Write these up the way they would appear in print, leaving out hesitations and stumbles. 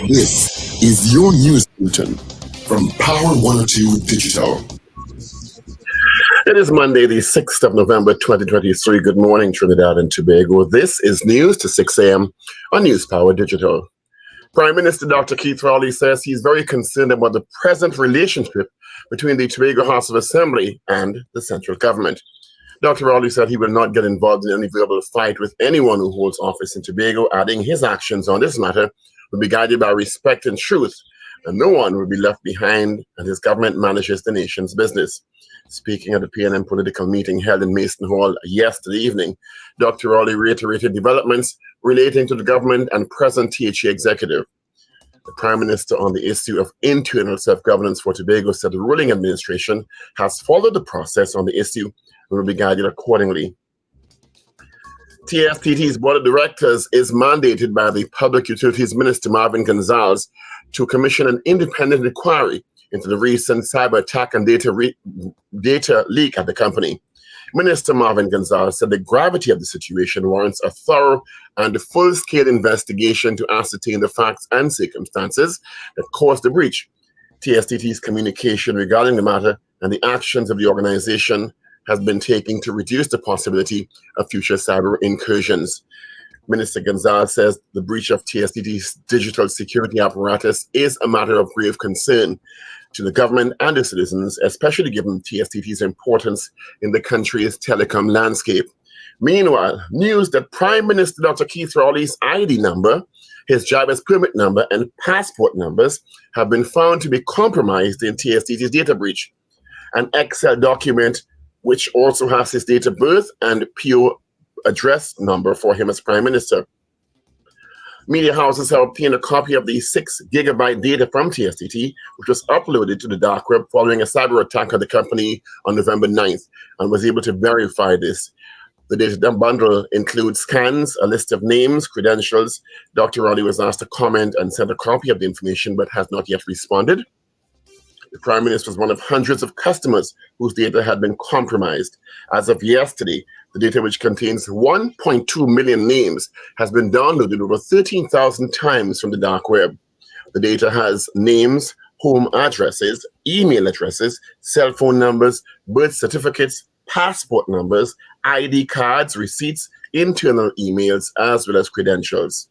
This is your news bulletin from Power 102 Digital. It is Monday, the 6th of November, 2023. Good morning, Trinidad and Tobago. This is News to 6 a.m. on News Power Digital. Prime Minister Dr. Keith Rowley says he's very concerned about the present relationship between the Tobago House of Assembly and the central government. Dr. Rowley said he will not get involved in any verbal fight with anyone who holds office in Tobago, adding his actions on this matter will be guided by respect and truth, and no one will be left behind, and his government manages the nation's business. Speaking at the PNM political meeting held in Mason Hall yesterday evening, Dr. Rowley reiterated developments relating to the government and present THA executive. The Prime Minister on the issue of internal self-governance for Tobago said the ruling administration has followed the process on the issue and will be guided accordingly. TFTT's board of directors is mandated by the Public Utilities Minister Marvin Gonzalez to commission an independent inquiry into the recent cyber attack and data leak at the company. Minister Marvin Gonzalez said the gravity of the situation warrants a thorough and full-scale investigation to ascertain the facts and circumstances that caused the breach. TFTT's communication regarding the matter and the actions of the organization has been taken to reduce the possibility of future cyber incursions. Minister Gonzalez says the breach of TFTT's digital security apparatus is a matter of grave concern to the government and the citizens, especially given TFTT's importance in the country's telecom landscape. Meanwhile, news that Prime Minister Dr. Keith Rowley's ID number, his driver's permit number, and passport numbers have been found to be compromised in TFTT's data breach. An Excel document which also has his date of birth and PO address number for him as Prime Minister. Media houses have obtained a copy of the 6 gigabyte data from TFTT, which was uploaded to the dark web following a cyber attack on the company on November 9th, and was able to verify this. The data bundle includes scans, a list of names, credentials. Dr. Rowley was asked to comment and sent a copy of the information, but has not yet responded. The Prime Minister was one of hundreds of customers whose data had been compromised. As of yesterday, the data, which contains 1.2 million names, has been downloaded over 13,000 times from the dark web. The data has names, home addresses, email addresses, cell phone numbers, birth certificates, passport numbers, ID cards, receipts, internal emails, as well as credentials.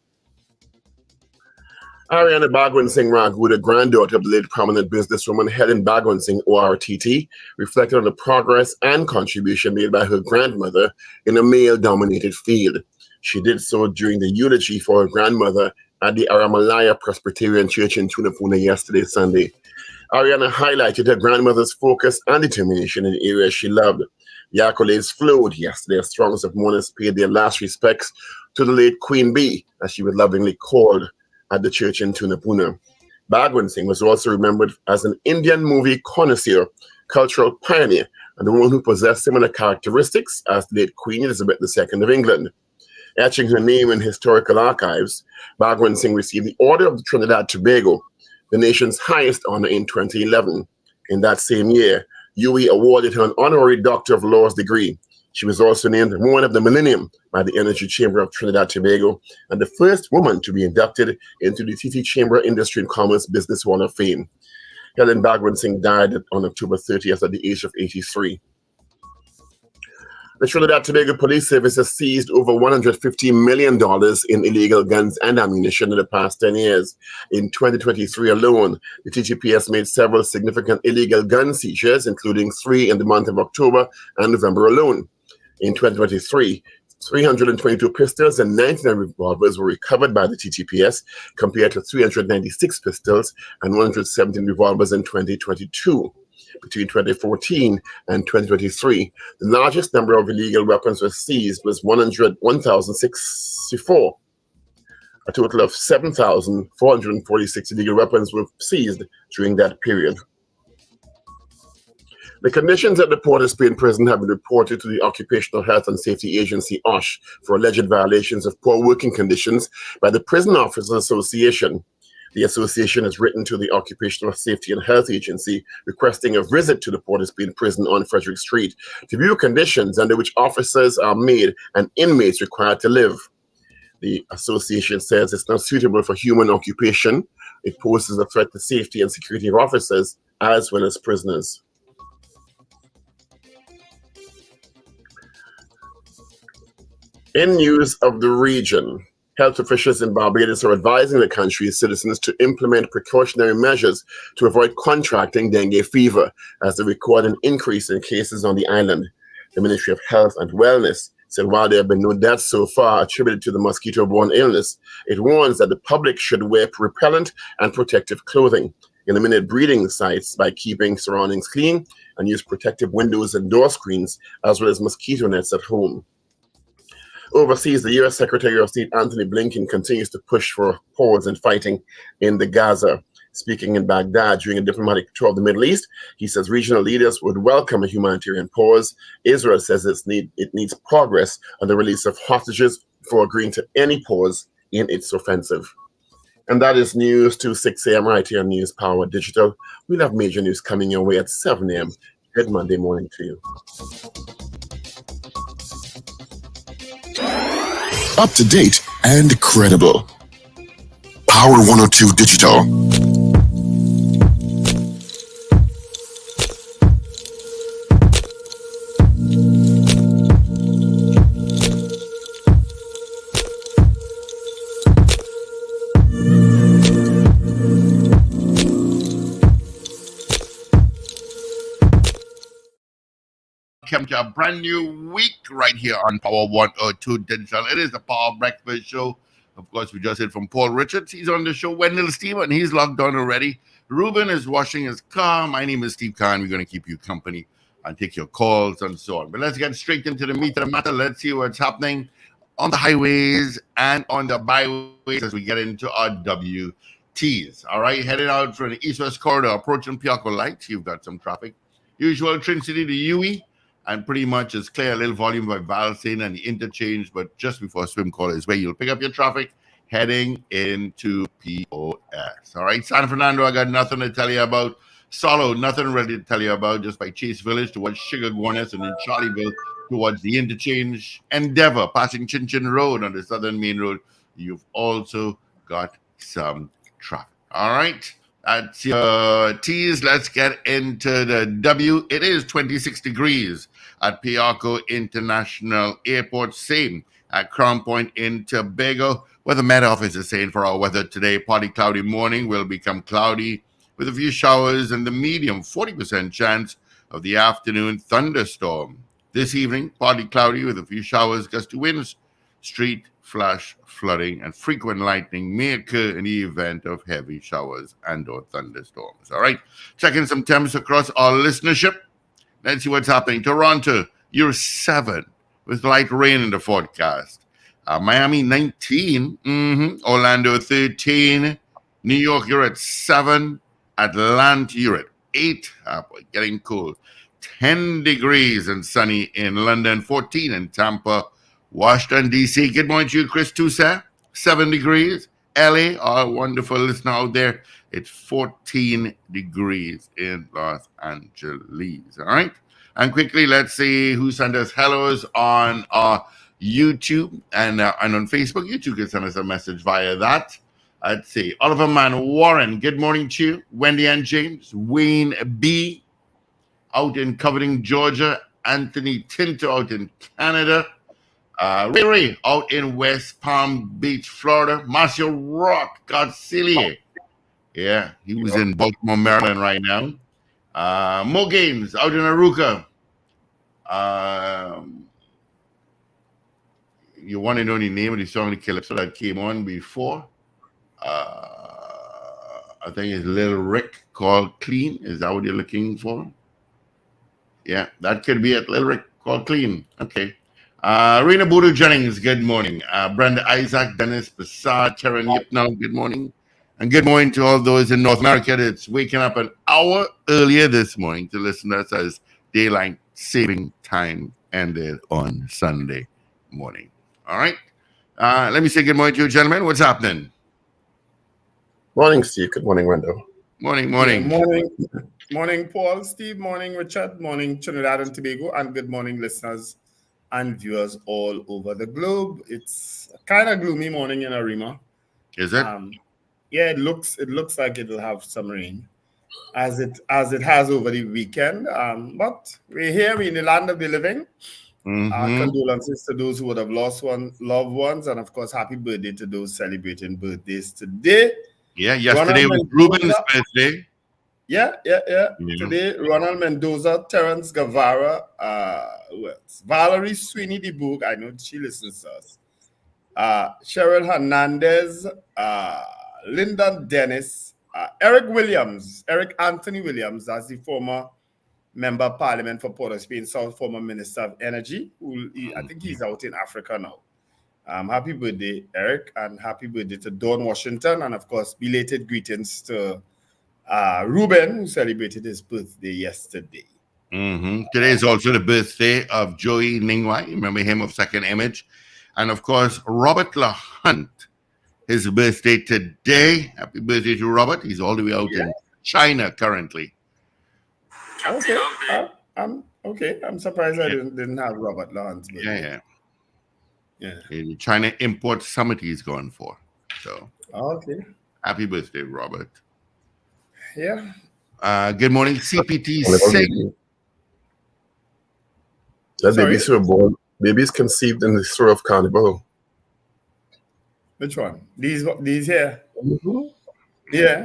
Ariana Bhagwan Singh Raghu, the granddaughter of the late prominent businesswoman Helen Bhagwan Singh, ORTT, reflected on the progress and contribution made by her grandmother in a male-dominated field. She did so during the eulogy for her grandmother at the Aramalaya Presbyterian Church in Tunapuna yesterday, Sunday. Ariana highlighted her grandmother's focus and determination in areas she loved. The accolades flowed yesterday as throngs of mourners paid their last respects to the late Queen Bee, as she was lovingly called, at the church in Tunapuna. Bhagwan Singh was also remembered as an Indian movie connoisseur, cultural pioneer, and the one who possessed similar characteristics as the late Queen Elizabeth II of England. Etching her name in historical archives, Bhagwan Singh received the Order of Trinidad Tobago, the nation's highest honor, in 2011. In that same year, UWI awarded her an honorary Doctor of Laws degree. She was also named Woman of the Millennium by the Energy Chamber of Trinidad Tobago and the first woman to be inducted into the TT Chamber Industry and Commerce Business Hall of Fame. Helen Bhagwan Singh died on October 30th at the age of 83. The Trinidad Tobago Police Service has seized over $150 million in illegal guns and ammunition in the past 10 years. In 2023 alone, the TTPS made several significant illegal gun seizures, including 3 in the month of October and November alone. In 2023, 322 pistols and 99 revolvers were recovered by the TTPS, compared to 396 pistols and 117 revolvers in 2022. Between 2014 and 2023, the largest number of illegal weapons was seized was 1,064. A total of 7,446 illegal weapons were seized during that period. The conditions at the Port of Spain prison have been reported to the Occupational Health and Safety Agency, OSH, for alleged violations of poor working conditions by the Prison Officers Association. The association has written to the Occupational Safety and Health Agency requesting a visit to the Port of Spain prison on Frederick Street to view conditions under which officers are made and inmates required to live. The association says it's not suitable for human occupation. It poses a threat to safety and security of officers as well as prisoners. In news of the region, health officials in Barbados are advising the country's citizens to implement precautionary measures to avoid contracting dengue fever as they record an increase in cases on the island. The Ministry of Health and Wellness said while there have been no deaths so far attributed to the mosquito-borne illness, it warns that the public should wear repellent and protective clothing, eliminate breeding sites by keeping surroundings clean, and use protective windows and door screens, as well as mosquito nets at home. Overseas, the U.S. Secretary of State Antony Blinken continues to push for a pause in fighting in the Gaza. Speaking in Baghdad during a diplomatic tour of the Middle East, he says regional leaders would welcome a humanitarian pause. Israel says it needs progress on the release of hostages before agreeing to any pause in its offensive. And that is news to 6 a.m. right here on News Power Digital. We'll have major news coming your way at 7 a.m. Good Monday morning to you. Up to date and credible. Power 102 Digital. Welcome to a brand new week right here on Power 102 Digital. It is the Power Breakfast Show. Of course, we just heard from Paul Richards. He's on the show. Wendell Steven, he's logged on already. Ruben is washing his car. My name is Steve Khan. We're going to keep you company and take your calls and so on. But let's get straight into the meat of the matter. Let's see what's happening on the highways and on the byways as we get into our WTs. All right, headed out from the east-west corridor, approaching Piarco Lights. You've got some traffic. Usual Trin City to UE. And pretty much it's clear a little volume by Valsane and the interchange, but just before Swim Call is where you'll pick up your traffic heading into POS. All right, San Fernando, I got nothing to tell you about. Solo, nothing really to tell you about, just by Chase Village towards Sugar Guanes and then Charlieville towards the interchange. Endeavor, passing Chin Chin Road on the southern main road. You've also got some traffic. All right. That's your T's. Let's get into the W. It is 26 degrees at Piarco International Airport. Same at Crown Point in Tobago. Weather Met Office is saying for our weather today, partly cloudy morning will become cloudy with a few showers and the medium 40% chance of the afternoon thunderstorm. This evening, partly cloudy with a few showers, gusty winds, street flash flooding, and frequent lightning may occur in the event of heavy showers and or thunderstorms. All right, checking some temps across our listenership. Let's see what's happening. Toronto, you're 7 with light rain in the forecast. Miami, 19. Orlando, 13. New York, you're at 7. Atlanta, you're at 8. Getting cool. 10 degrees and sunny in London, 14 in Tampa. Washington, D.C., good morning to you, Chris Tusa, 7 degrees. LA, our wonderful listener out there, it's 14 degrees in Los Angeles, all right? And quickly, let's see who sent us hellos on our YouTube and on Facebook. You too can send us a message via that. Let's see. Oliver Man Warren, good morning to you. Wendy and James. Wayne B. out in Covington, Georgia. Anthony Tinto out in Canada. Ray out in West Palm Beach, Florida. Marshall Rock, Godzilla. Yeah, he was in Baltimore, Maryland right now. Mo Gaines out in Aruca. You want to know the name of the song, the Calypso, that came on before? I think it's Little Rick called Clean. Is that what you're looking for? Yeah, that could be it. Little Rick called Clean. Okay. Rena Boodoo Jennings, good morning. Brenda Isaac, Dennis Bassard, Karen Yipnall, good morning. And good morning to all those in North America that's waking up an hour earlier this morning to listen to us as daylight saving time ended on Sunday morning. All right. Let me say good morning to you, gentlemen. What's happening? Morning, Steve. Good morning, Wendell. Morning. Morning, Paul, Steve. Morning, Richard. Morning, Trinidad and Tobago. And good morning, listeners and viewers all over the globe. It's a kind of gloomy morning in Arima. Is it? Yeah, it looks like it'll have some rain, as it has over the weekend. But we're here, we're in the land of the living. Condolences to those who would have lost loved ones, and of course, happy birthday to those celebrating birthdays today. Yeah, yesterday was Ruben's birthday. Yeah. Today, Ronald Mendoza, Terence Guevara, Valerie Sweeney DeBoog, I know she listens to us. Cheryl Hernandez, Lyndon Dennis, Eric Anthony Williams, that's the former Member of Parliament for Port of Spain South, former Minister of Energy, I think he's out in Africa now. Happy birthday, Eric, and happy birthday to Dawn Washington, and of course, belated greetings to Ruben, who celebrated his birthday yesterday. Today is also the birthday of Joey Ningwai. Remember him of Second Image. And of course, Robert LaHunt, his birthday today. Happy birthday to Robert. He's all the way out in China currently. Okay. I'm surprised I didn't have Robert LaHunt's birthday. Yeah. The China Import Summit he's going for. So okay. Happy birthday, Robert. Yeah. Good morning, CPT Singh. That baby's so born. Baby's conceived in the store of Carnival. Which one? These here? Yeah.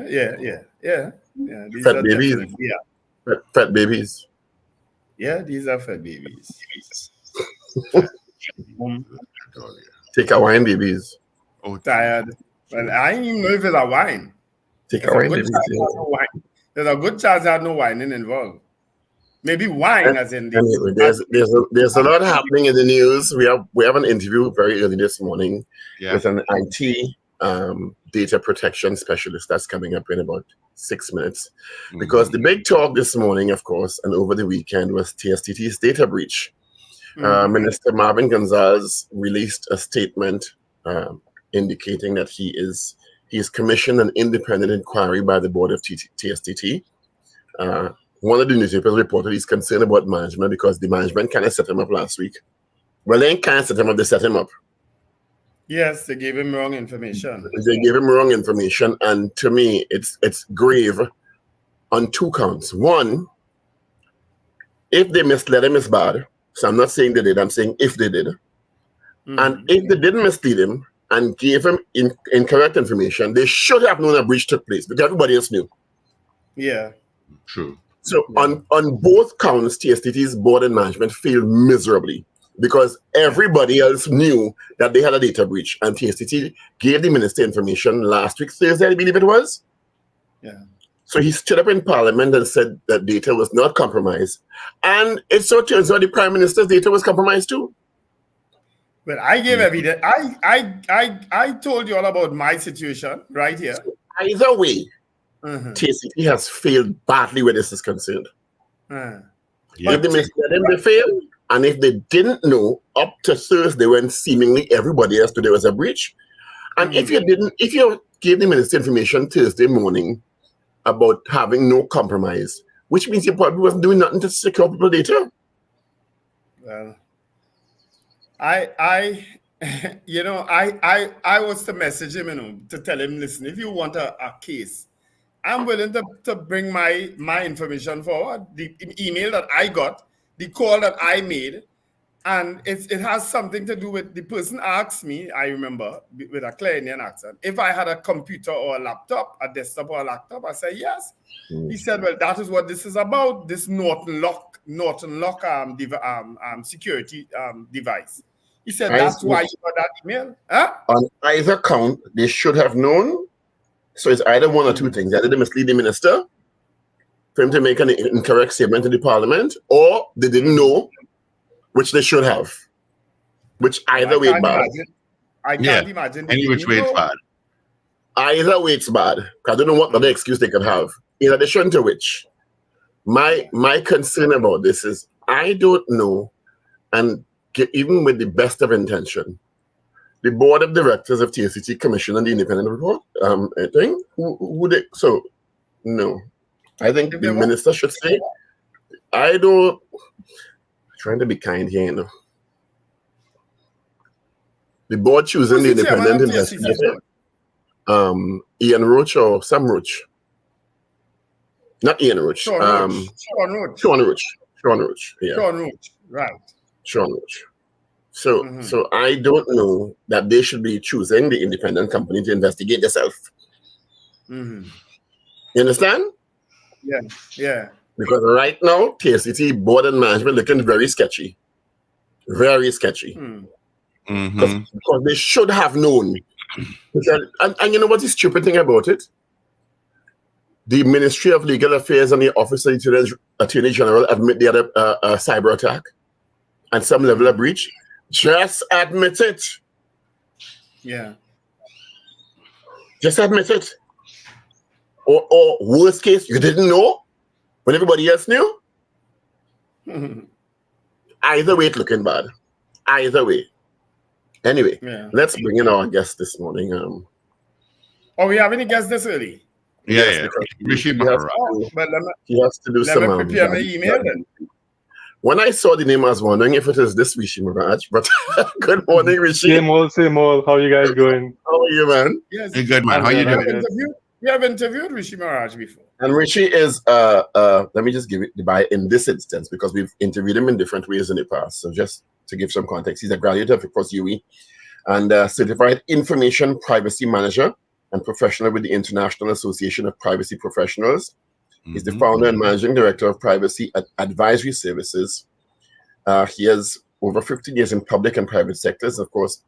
These fat babies. Fat babies. Yeah, these are fat babies. Take a wine, babies. Oh, tired. Well, I don't even know if it's a wine. Take a wine, babies. There's a good chance there's no whining involved. Maybe wine, as in anyway, there's a lot happening in the news. We have an interview very early this morning with an IT data protection specialist that's coming up in about 6 minutes. Because the big talk this morning, of course, and over the weekend was TSTT's data breach. Minister Marvin Gonzalez released a statement indicating that he's commissioned an independent inquiry by the board of TSTT. One of the newspapers reported he's concerned about management because the management kind of set him up last week. Well, they kind of set him up, they set him up. Yes, they gave him wrong information. They gave him wrong information, and to me, it's grave on two counts. One, if they misled him, it's bad. So I'm not saying they did, I'm saying if they did. And if they didn't mislead him and gave him incorrect information, they should have known a breach took place, because everybody else knew. Yeah. True. So on both counts, TSTT's board and management failed miserably because everybody else knew that they had a data breach, and TSTT gave the minister information last week, Thursday, I believe it was. Yeah. So he stood up in Parliament and said that data was not compromised. And it so turns out the Prime Minister's data was compromised too. Well, I gave evidence. I told you all about my situation right here. So either way, TSTT has failed badly where this is concerned. If they misled him, they failed. And if they didn't know up to Thursday when seemingly everybody else knew there was a breach, and if you gave the minister information Thursday morning about having no compromise, which means you probably wasn't doing nothing to secure people's data. Well, I was to message him, to tell him, listen, if you want a case, I'm willing to bring my information forward, the email that I got, the call that I made, and it has something to do with the person asked me, I remember, with a clear Indian accent, if I had a computer or a laptop, a desktop or a laptop. I said, yes. He said, well, that is what this is about, this Norton Lock security device. He said, that's why you got that email. Huh? On either count, they should have known. So it's either one or two things. Either they mislead the minister for him to make an incorrect statement in the parliament, or they didn't know, which they should have. Which either way it's bad. I can't imagine. Any which way it's bad. Either way it's bad. I don't know what other excuse they could have. In addition to which, my concern about this is I don't know, and even with the best of intention, the board of directors of TSTT commissioned the independent report thing. No. I think the minister should say, trying to be kind here, The board choosing the Who's the chairman independent of TSCT? investigator. Ian Roach or Sam Roach? Not Ian Roach. Sean Roach. Sean Roach. Sean Roach. Sean Roach. Yeah. Sean Roach. Right. Sean Roach. So I don't know that they should be choosing the independent company to investigate themselves. You understand? Yeah. Yeah. Because right now, TSCT board and management looking very sketchy. Very sketchy. Because they should have known. And you know what the stupid thing about it? The Ministry of Legal Affairs and the Office of the Attorney General admit they had a cyber attack and some level of breach. Just admit it. Yeah. Just admit it. Or worst case, you didn't know when everybody else knew. Either way, it's looking bad. Either way. Anyway, let's bring in our guest this morning. Oh, we have any guests this early? Yeah. Rishi Maharaj. He has to do let some. me prepare my email then. When I saw the name, I was wondering if it is this Rishi Maharaj. But good morning, Rishi. Same old. How you guys going? How are you, man? Yes. Hey, good man. How you doing? We have interviewed Rishi Maharaj before. And Rishi is let me just give it by in this instance because we've interviewed him in different ways in the past. So just to give some context, he's a graduate of, of course, UE and certified information privacy manager and professional with the International Association of Privacy Professionals. He's the founder and managing director of Privacy Advisory Services. He has over 15 years in public and private sectors. Of course,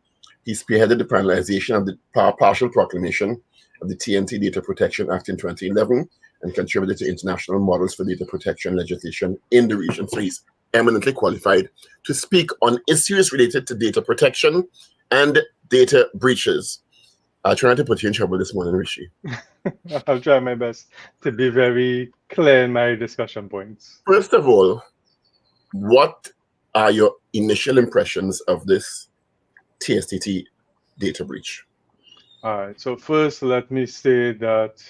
he spearheaded the finalization of the partial proclamation of the TNT Data Protection Act in 2011 and contributed to international models for data protection legislation in the region. So he's eminently qualified to speak on issues related to data protection and data breaches. I'll try not to put you in trouble this morning, Rishi. I'll try my best to be very clear in my discussion points. First of all, what are your initial impressions of this TSTT data breach? All right. So first, let me say that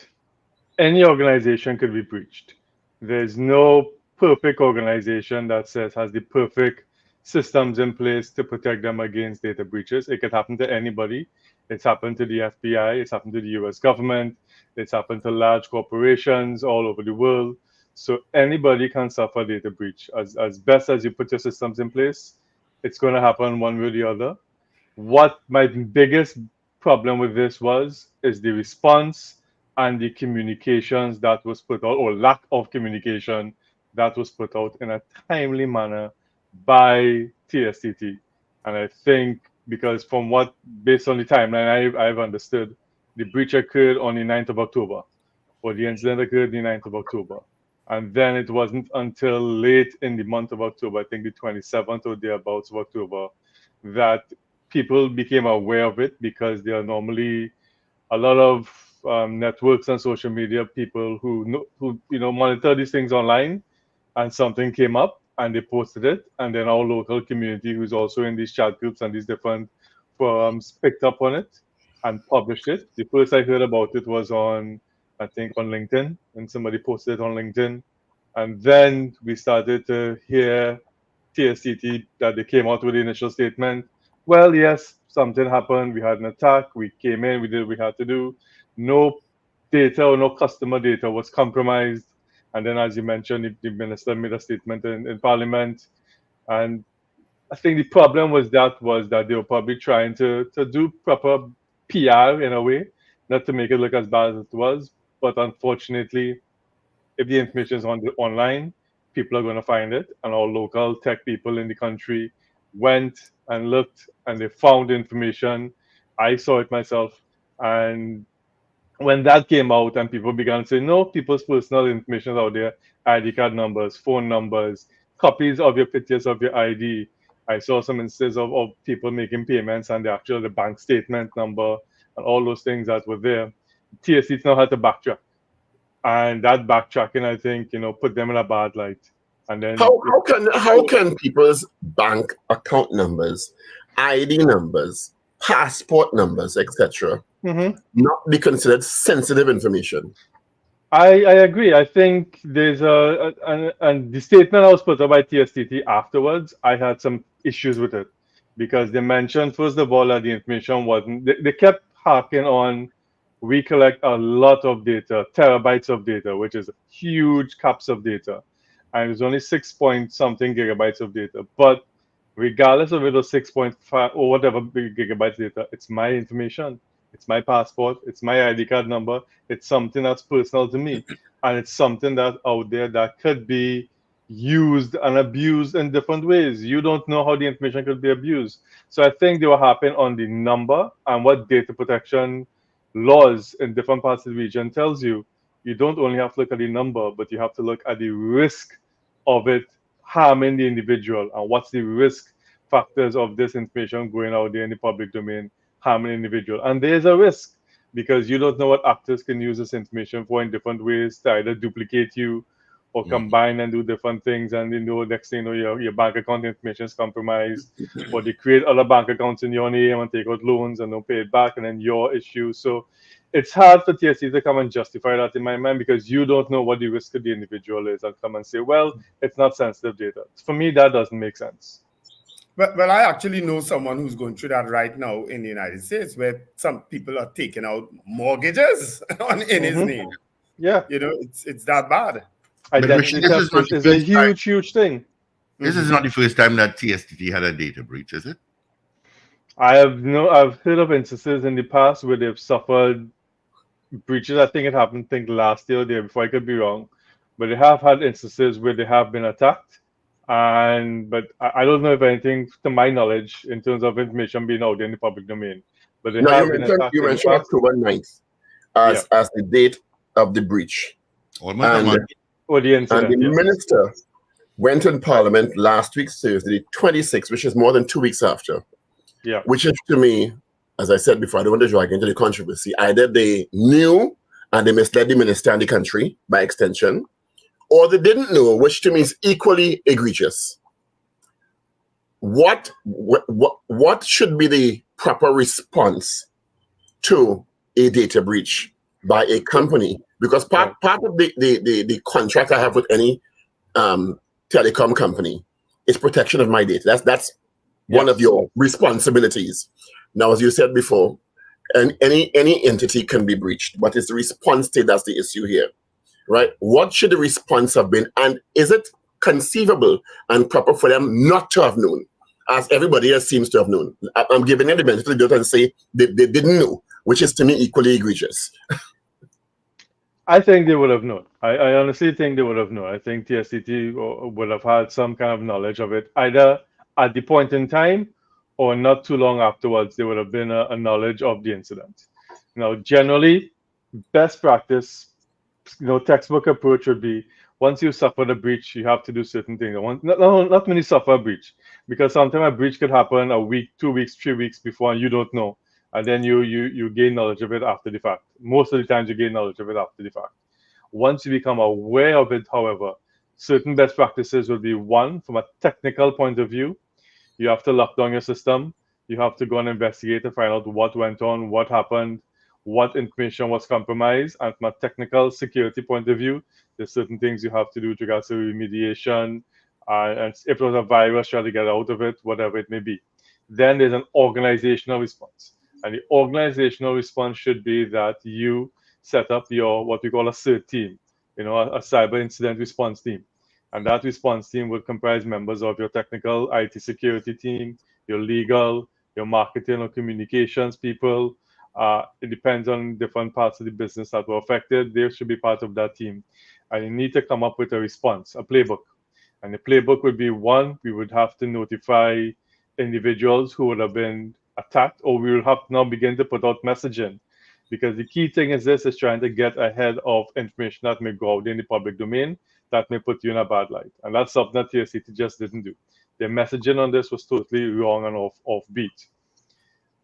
any organization could be breached. There's no perfect organization that has the perfect systems in place to protect them against data breaches. It could happen to anybody. It's happened to the FBI. It's happened to the US government. It's happened to large corporations all over the world. So anybody can suffer data breach. As best as you put your systems in place, it's going to happen one way or the other. What my biggest problem with this is the response and the communications that was put out, or lack of communication that was put out in a timely manner by TSTT. And I think because based on the timeline I've understood, the breach occurred on the 9th of October, or the incident occurred the 9th of October. And then it wasn't until late in the month of October, I think the 27th or thereabouts of October, that people became aware of it, because there are normally a lot of networks and social media people who monitor these things online, and something came up and they posted it, and then our local community, who's also in these chat groups and these different forums, picked up on it and published it. The first I heard about it was on LinkedIn, and somebody posted it on LinkedIn. And then we started to hear TSTT that they came out with the initial statement. Well, yes, something happened. We had an attack. We came in. We did what we had to do. No data or no customer data was compromised. And then, as you mentioned, the minister made a statement in Parliament. And I think the problem was that they were probably trying to do proper PR in a way, not to make it look as bad as it was. But unfortunately, if the information is online, people are going to find it. And our local tech people in the country went and looked, and they found information. I saw it myself. And when that came out and people began to say, no, people's personal information is out there, ID card numbers, phone numbers, copies of your pictures of your ID. I saw some instances of people making payments and the bank statement number and all those things that were there. TSC now had to backtrack. And that backtracking, I think, put them in a bad light. And then how can people's bank account numbers, ID numbers, passport numbers, etc., not be considered sensitive information? I agree. I think there's and the statement I was put up by TSTT afterwards, I had some issues with it, because they mentioned, first of all, that the information wasn't, they kept harking on, we collect a lot of data, terabytes of data, which is huge caps of data. And it's only 6 point something gigabytes of data. But regardless of it was 6.5 or whatever gigabytes data, it's my information. It's my passport. It's my ID card number. It's something that's personal to me. And it's something that's out there that could be used and abused in different ways. You don't know how the information could be abused. So I think they were harping on the number and what data protection laws in different parts of the region tells you. You don't only have to look at the number, but you have to look at the risk of it harming the individual and what's the risk factors of this information going out there in the public domain harming the individual. And there's a risk because you don't know what actors can use this information for in different ways to either duplicate you or combine and do different things. And next thing you know, your bank account information is compromised, or they create other bank accounts in your name and take out loans and don't pay it back, and then your issue. So it's hard for TSC to come and justify that in my mind because you don't know what the risk of the individual is and come and say, well, it's not sensitive data. For me, that doesn't make sense. Well, I actually know someone who's going through that right now in the United States, where some people are taking out mortgages in his name. Yeah, it's that bad. Identity theft is a huge thing. This is not the first time that TSTT had a data breach, is it? I've heard of instances in the past where they've suffered breaches. I think it happened, last year or the year before. I could be wrong, but they have had instances where they have been attacked. But I don't know if anything, to my knowledge, in terms of information being out there in the public domain. But they have been attacked. You mentioned October 9th as the date of the breach. Almost a month. Or the incident, and the minister went in Parliament last week, Thursday, 26th, which is more than 2 weeks after. Yeah. Which is, to me, as I said before, I don't want to drag into the controversy. Either they knew and they misled the minister and the country by extension, or they didn't know, which to me is equally egregious. What should be the proper response to a data breach by a company? Because part of the contract I have with any telecom company is protection of my data. That's one of your responsibilities. Now, as you said before, and any entity can be breached, but it's the response to that's the issue here, right? What should the response have been? And is it conceivable and proper for them not to have known, as everybody else seems to have known? I'm giving them the benefit of the doubt and say they didn't know, which is to me equally egregious. I think they would have known. I honestly think they would have known. I think TSTT would have had some kind of knowledge of it, either at the point in time or not too long afterwards. There would have been a knowledge of the incident. Now, generally, best practice, textbook approach would be, once you suffer a breach, you have to do certain things. Not many suffer a breach, because sometimes a breach could happen a week, 2 weeks, 3 weeks before, and you don't know. And then you gain knowledge of it after the fact. Most of the times you gain knowledge of it after the fact. Once you become aware of it, however, certain best practices will be, one, from a technical point of view, you have to lock down your system. You have to go and investigate to find out what went on, what happened, what information was compromised. And from a technical security point of view, there's certain things you have to do with regards to remediation. And if it was a virus, try to get out of it, whatever it may be. Then there's an organizational response. And the organizational response should be that you set up your, what we call a CERT team, a cyber incident response team. And that response team would comprise members of your technical IT security team, your legal, your marketing or communications people. It depends on different parts of the business that were affected. They should be part of that team. And you need to come up with a response, a playbook. And the playbook would be, one, we would have to notify individuals who would have been attacked, or we will have to now begin to put out messaging, because the key thing is trying to get ahead of information that may go out in the public domain that may put you in a bad light. And that's something that TSTT just didn't do. Their messaging on this was totally wrong and offbeat.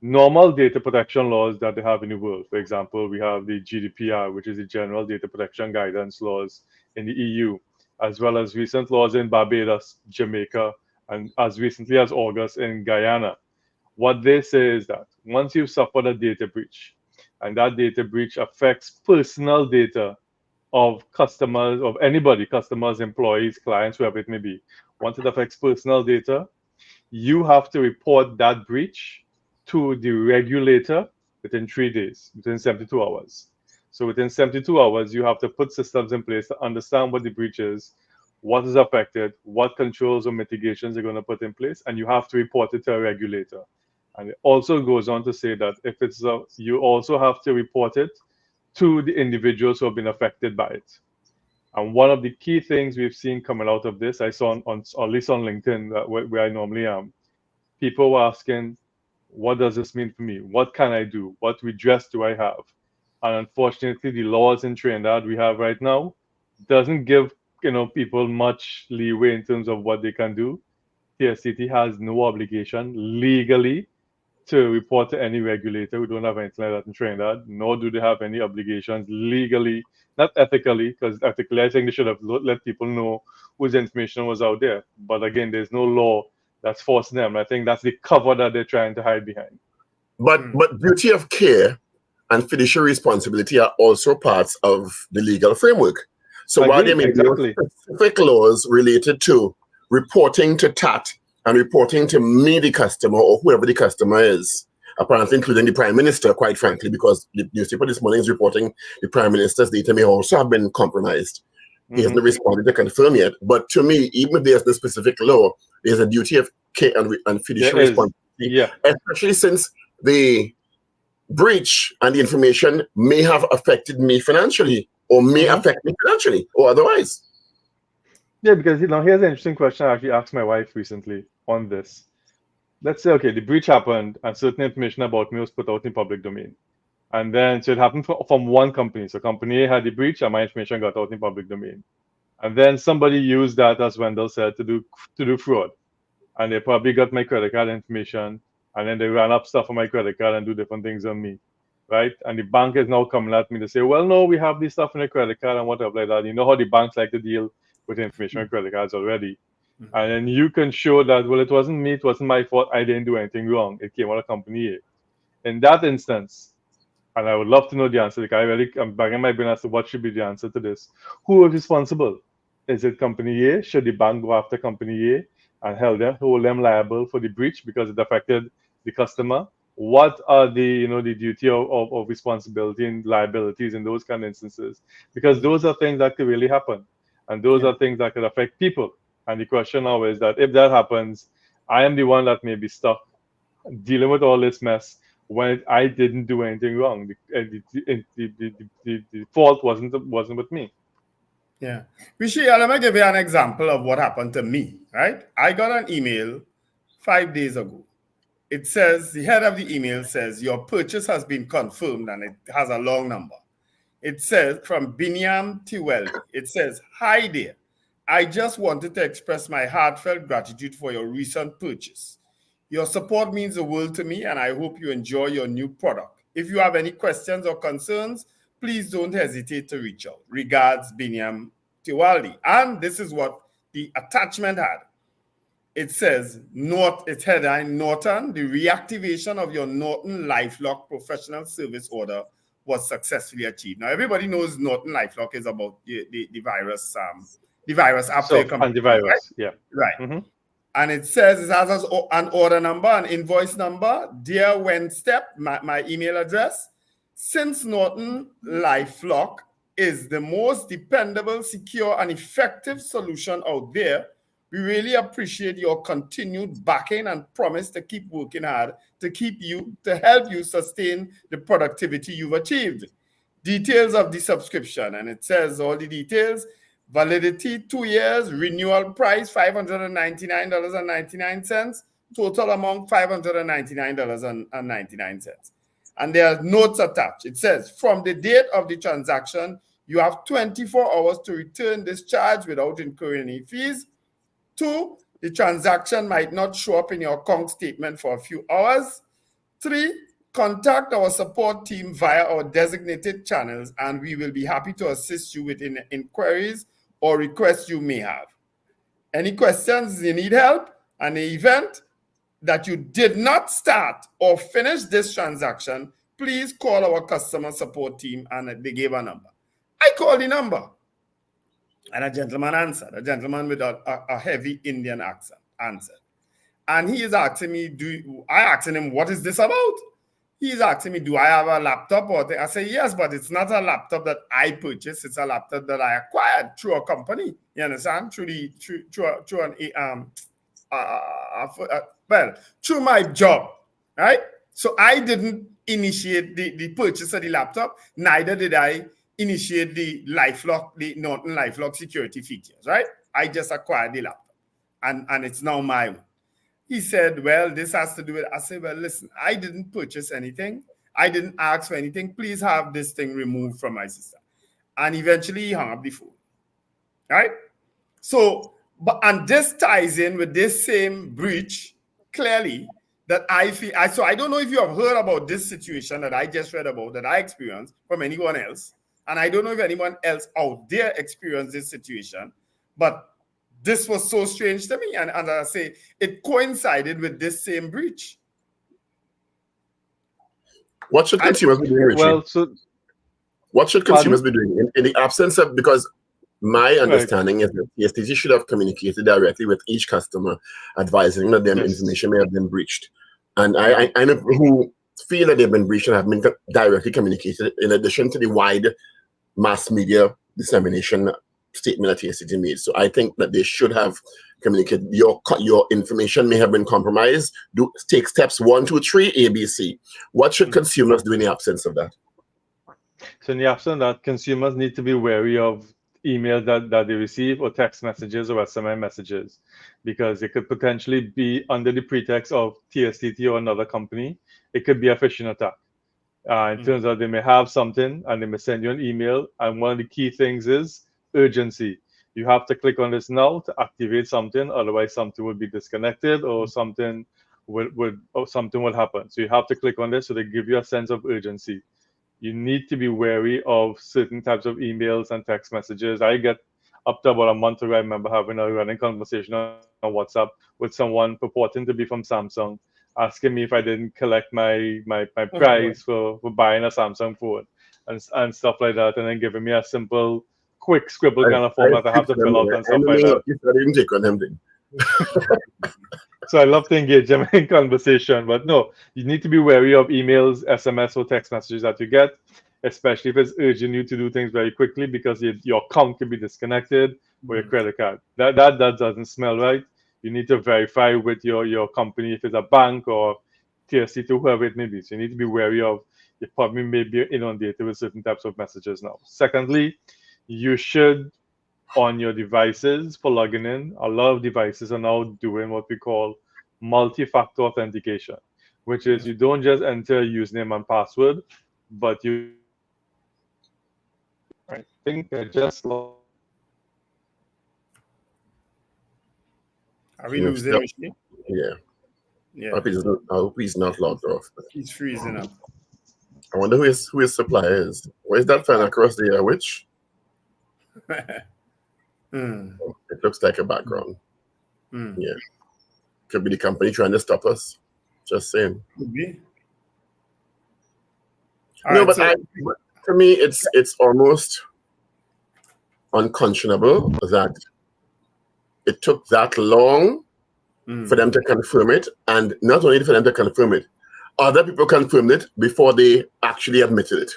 Normal data protection laws that they have in the world, for example, we have the GDPR, which is the General Data Protection Guidance laws in the EU, as well as recent laws in Barbados, Jamaica, and as recently as August in Guyana. What they say is that once you've suffered a data breach, and that data breach affects personal data of customers, of anybody, customers, employees, clients, whoever it may be, once it affects personal data, you have to report that breach to the regulator within 3 days, within 72 hours. So within 72 hours, you have to put systems in place to understand what the breach is, what is affected, what controls or mitigations you're going to put in place, and you have to report it to a regulator. And it also goes on to say that if it's you also have to report it to the individuals who have been affected by it. And one of the key things we've seen coming out of this, I saw on at least on LinkedIn, where I normally am, people were asking, what does this mean for me? What can I do? What redress do I have? And unfortunately, the laws in Trinidad we have right now doesn't give people much leeway in terms of what they can do. TSTT has no obligation legally to report to any regulator. We don't have anything like that in Trinidad, nor do they have any obligations legally, not ethically, because ethically I think they should have let people know whose information was out there. But again, there's no law that's forcing them. I think that's the cover that they're trying to hide behind. But duty of care and fiduciary responsibility are also parts of the legal framework. So while there may be specific laws related to reporting to TAT and reporting to me, the customer, or whoever the customer is, apparently including the Prime Minister, quite frankly, because the newspaper this morning is reporting the Prime Minister's data may also have been compromised. He hasn't responded to confirm yet. But to me, even if there's no specific law, there's a duty of care and fiduciary responsibility, especially since the breach and the information may have affected me financially or may affect me financially or otherwise. Yeah, because here's an interesting question I actually asked my wife recently on this. Let's say, okay, the breach happened and certain information about me was put out in public domain. And then, so it happened from one company. So company A had the breach and my information got out in public domain. And then somebody used that, as Wendell said, to do fraud. And they probably got my credit card information, and then they ran up stuff on my credit card and do different things on me, right? And the bank is now coming at me to say, well, no, we have this stuff on your credit card and whatever like that. You know how the banks like to deal with information on credit cards already. And then you can show that, well, it wasn't me, it wasn't my fault, I didn't do anything wrong. It came out of company A. In that instance, and I would love to know the answer, I'm banging my brain as to what should be the answer to this. Who is responsible? Is it company A? Should the bank go after company A and hold them liable for the breach because it affected the customer? What are the the duty of responsibility and liabilities in those kind of instances? Because those are things that could really happen, and those are things that could affect people. And the question now is that if that happens, I am the one that may be stuck dealing with all this mess when I didn't do anything wrong. The fault wasn't with me. Yeah. Rishi, let me give you an example of what happened to me, right? I got an email 5 days ago. It says, the head of the email says, your purchase has been confirmed, and it has a long number. It says, from Binyam Tiweldi, it says, hi there. I just wanted to express my heartfelt gratitude for your recent purchase. Your support means the world to me, and I hope you enjoy your new product. If you have any questions or concerns, please don't hesitate to reach out. Regards, Binyam Tiweldi. And this is what the attachment had. It says, its headline, Norton, the reactivation of your Norton LifeLock professional service order was successfully achieved. Now, everybody knows Norton LifeLock is about the virus, the virus after antivirus, right? Yeah. Right. And it says it has an order number, an invoice number, dear Wenstep, my email address. Since Norton LifeLock is the most dependable, secure, and effective solution out there, we really appreciate your continued backing and promise to keep working hard to help you sustain the productivity you've achieved. Details of the subscription, and it says all the details. Validity 2 years, renewal price $599.99, total amount $599.99. And there are notes attached. It says, from the date of the transaction, you have 24 hours to return this charge without incurring any fees. 2, the transaction might not show up in your account statement for a few hours. 3, contact our support team via our designated channels, and we will be happy to assist you with inquiries or requests you may have. Any questions, you need help, and the event that you did not start or finish this transaction, please call our customer support team, and they gave a number. I called the number, and a gentleman answered, a gentleman with a heavy Indian accent answered. And he is asking me, I asking him, what is this about? He's asking me, do I have a laptop or thing? I say, yes, but it's not a laptop that I purchased. It's a laptop that I acquired through a company. You understand? Through my job, right? So I didn't initiate the purchase of the laptop. Neither did I initiate the Norton LifeLock security features, right? I just acquired the laptop, and it's now my own. He said, well, this has to do with, I said, well, listen, I didn't purchase anything. I didn't ask for anything. Please have this thing removed from my system. And eventually he hung up the phone, right? So, and this ties in with this same breach, clearly, that I feel, so I don't know if you have heard about this situation that I just read about, that I experienced from anyone else. And I don't know if anyone else out there experienced this situation, but this was so strange to me. And as I say, it coincided with this same breach. What should consumers be doing, Richie? Well, so what should consumers be doing in the absence of, because my understanding is that TSTC should have communicated directly with each customer, advising that their information may have been breached. And I know who feel that they've been breached and have been directly communicated, in addition to the wide mass media dissemination statement that TSTC made. So I think that they should have communicated your information may have been compromised. Take steps 1, 2, 3, ABC. What should consumers do in the absence of that? So in the absence of that, consumers need to be wary of emails that they receive, or text messages or SMS messages, because it could potentially be under the pretext of TSTT or another company. It could be a phishing attack. In terms of, they may have something and they may send you an email, and one of the key things is urgency. You have to click on this now to activate something, otherwise something will be disconnected or something would happen. So you have to click on this so they give you a sense of urgency. You need to be wary of certain types of emails and text messages. I get up to about a month ago, I remember having a running conversation on WhatsApp with someone purporting to be from Samsung, asking me if I didn't collect my prize for buying a Samsung phone and stuff like that, and then giving me a simple, quick scribble kind of form that I have to fill out and stuff like that. I didn't take on him. So I love to engage them in conversation, but no, you need to be wary of emails, SMS, or text messages that you get, especially if it's urging you to do things very quickly, because your account can be disconnected or your credit card. That doesn't smell right. You need to verify with your company if it's a bank or TSC to whoever it may be. So you need to be wary of, you probably may be inundated with certain types of messages now. Secondly, you should, on your devices for logging in, a lot of devices are now doing what we call multi-factor authentication, which is you don't just enter a username and password, but you, I think I just logged. Are we losing him? Yeah. I hope he's not logged off. He's freezing up. I wonder who his supplier is. Where's that fan across the air? Which? It looks like a background. Yeah. Could be the company trying to stop us. Just saying. Could be. For me, it's almost unconscionable that it took that long for them to confirm it, and not only for them to confirm it, other people confirmed it before they actually admitted it.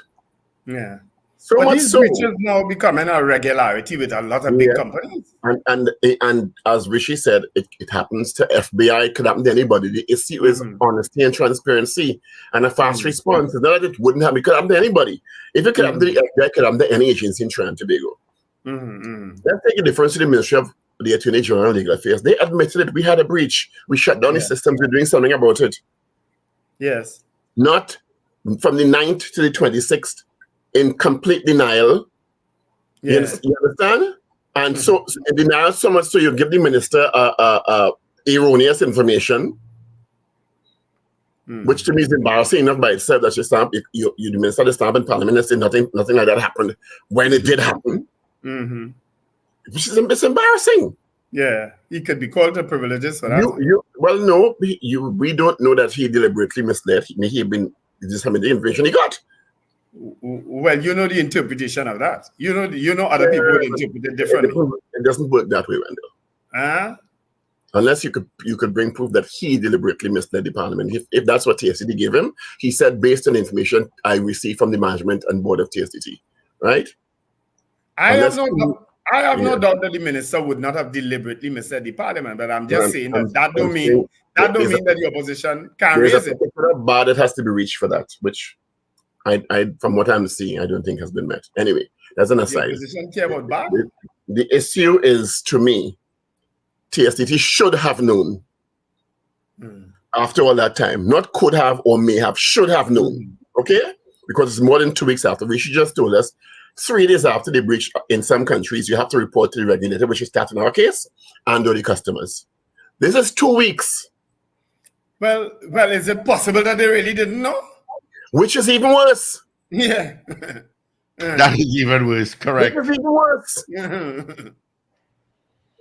Yeah. So much these so, breaches now becoming a regularity with a lot of big companies. And as Rishi said, it happens to FBI. It could happen to anybody. The issue is honesty and transparency and a fast response. It's not that it wouldn't happen. It could happen to anybody. If it could happen to the FBI, it could happen to any agency in Trinidad and Tobago. Let's take a difference to the Ministry of the Attorney General Legal Affairs. They admitted it. We had a breach. We shut down the systems. We're doing something about it. Yes. Not from the 9th to the 26th. In complete denial. You understand? And so in denial so much so you give the minister erroneous information, which to me is embarrassing enough by itself that you stamp you the minister the stamp in parliament and say nothing like that happened when it did happen. Which is it's embarrassing. Yeah, he could be called to privileges for that. Well, no, we don't know that he deliberately misled. He had been disseminating the information he got. Well, you know the interpretation of that. You know other people would interpret it differently. It doesn't work that way, Wendell. unless you could bring proof that he deliberately misled the parliament. If that's what TSTT gave him, he said based on information I received from the management and board of TSTT, right? I have no doubt that the minister would not have deliberately misled the parliament, but I'm just saying that don't mean that the opposition can raise it. There's a particular bar that has to be reached for that, which I from what I'm seeing, I don't think has been met. Anyway, that's an aside. The opposition care about bar? The issue is, to me, TSTT should have known after all that time. Not could have or may have, should have known. Okay? Because it's more than 2 weeks after. She just told us 3 days after the breach in some countries, you have to report to the regulator, which is that in our case, and or the customers. This is 2 weeks. Well, is it possible that they really didn't know? Which is even worse. Yeah. That is even worse, correct. Which is even worse.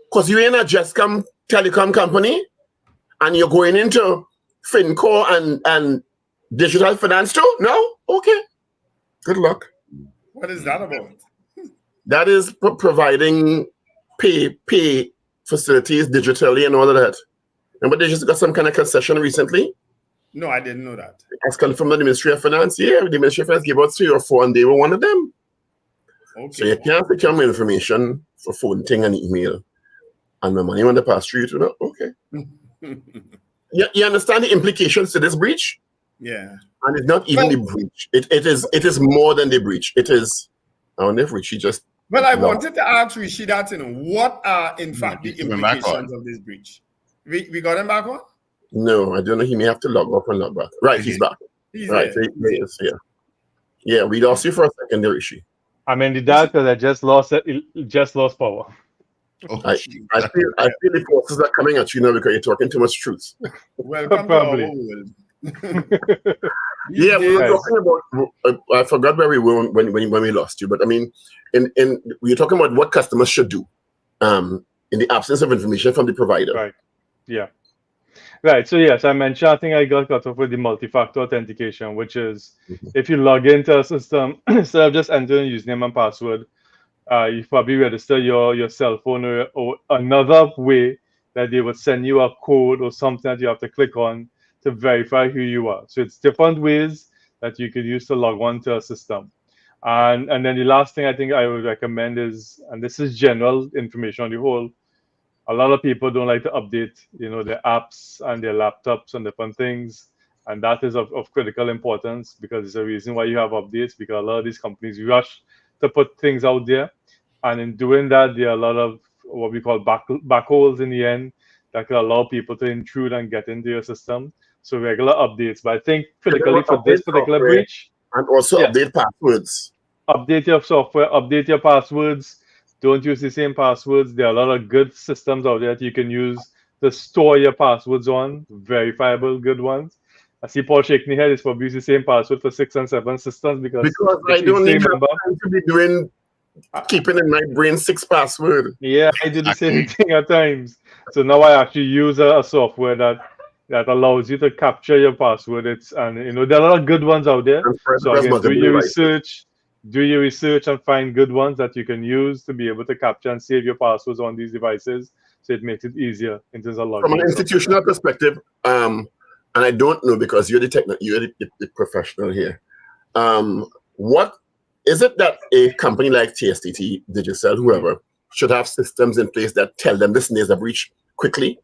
Because you ain't a Jestcom telecom company and you're going into FinCo and digital finance too? No? Okay. Good luck. What is that about? That is providing pay facilities digitally and all of that. Remember they just got some kind of concession recently? No, I didn't know that. As confirmed by the Ministry of Finance. Yeah, the Ministry of Finance gave out 3 or 4 and they were one of them. Okay. So you can't take my information for phone thing and email. And my money when they pass through you to know. Okay. You understand the implications to this breach? Yeah. And it's not even the breach. It is more than the breach. It is, I wonder if Richie just... Well, I wanted to ask Rishi that, what are in fact the implications of this breach? We got him back on? No, I don't know. He may have to log off and log back. Right, he's back. He's right, there. he is here. Yeah, we lost you for a second there, Rishi. I'm in the dark because I just lost power. Oh, I feel the forces are coming at you now because you're talking too much truth. Welcome to our world. Yeah, we were talking about. I forgot where we were when we lost you, but I mean, we were talking about what customers should do, in the absence of information from the provider. Right. Yeah. Right. So yes, I mentioned. I think I got cut off with the multi-factor authentication, which is if you log into a system instead of just entering username and password, you probably register your cell phone or another way that they would send you a code or something that you have to click on to verify who you are. So it's different ways that you could use to log on to a system. And then the last thing I think I would recommend is, and this is general information on the whole, a lot of people don't like to update, their apps and their laptops and different things. And that is of critical importance because it's a reason why you have updates, because a lot of these companies rush to put things out there. And in doing that, there are a lot of what we call backholes in the end that could allow people to intrude and get into your system. So regular updates. But I think critically for this particular breach, and also update passwords. Update your software, update your passwords. Don't use the same passwords. There are a lot of good systems out there that you can use to store your passwords on, verifiable good ones. I see Paul shaking his head. It's probably the same password for 6 and 7 systems because I don't need time to be doing keeping in my brain 6 password. Yeah, I do the same thing at times. So now I actually use a software that allows you to capture your password. There are a lot of good ones out there. So again, do your research and find good ones that you can use to be able to capture and save your passwords on these devices. So it makes it easier in terms of logging. From an institutional perspective, and I don't know because you're the professional here. What is it that a company like TSTT, Digicel, whoever, should have systems in place that tell them this is a breach quickly?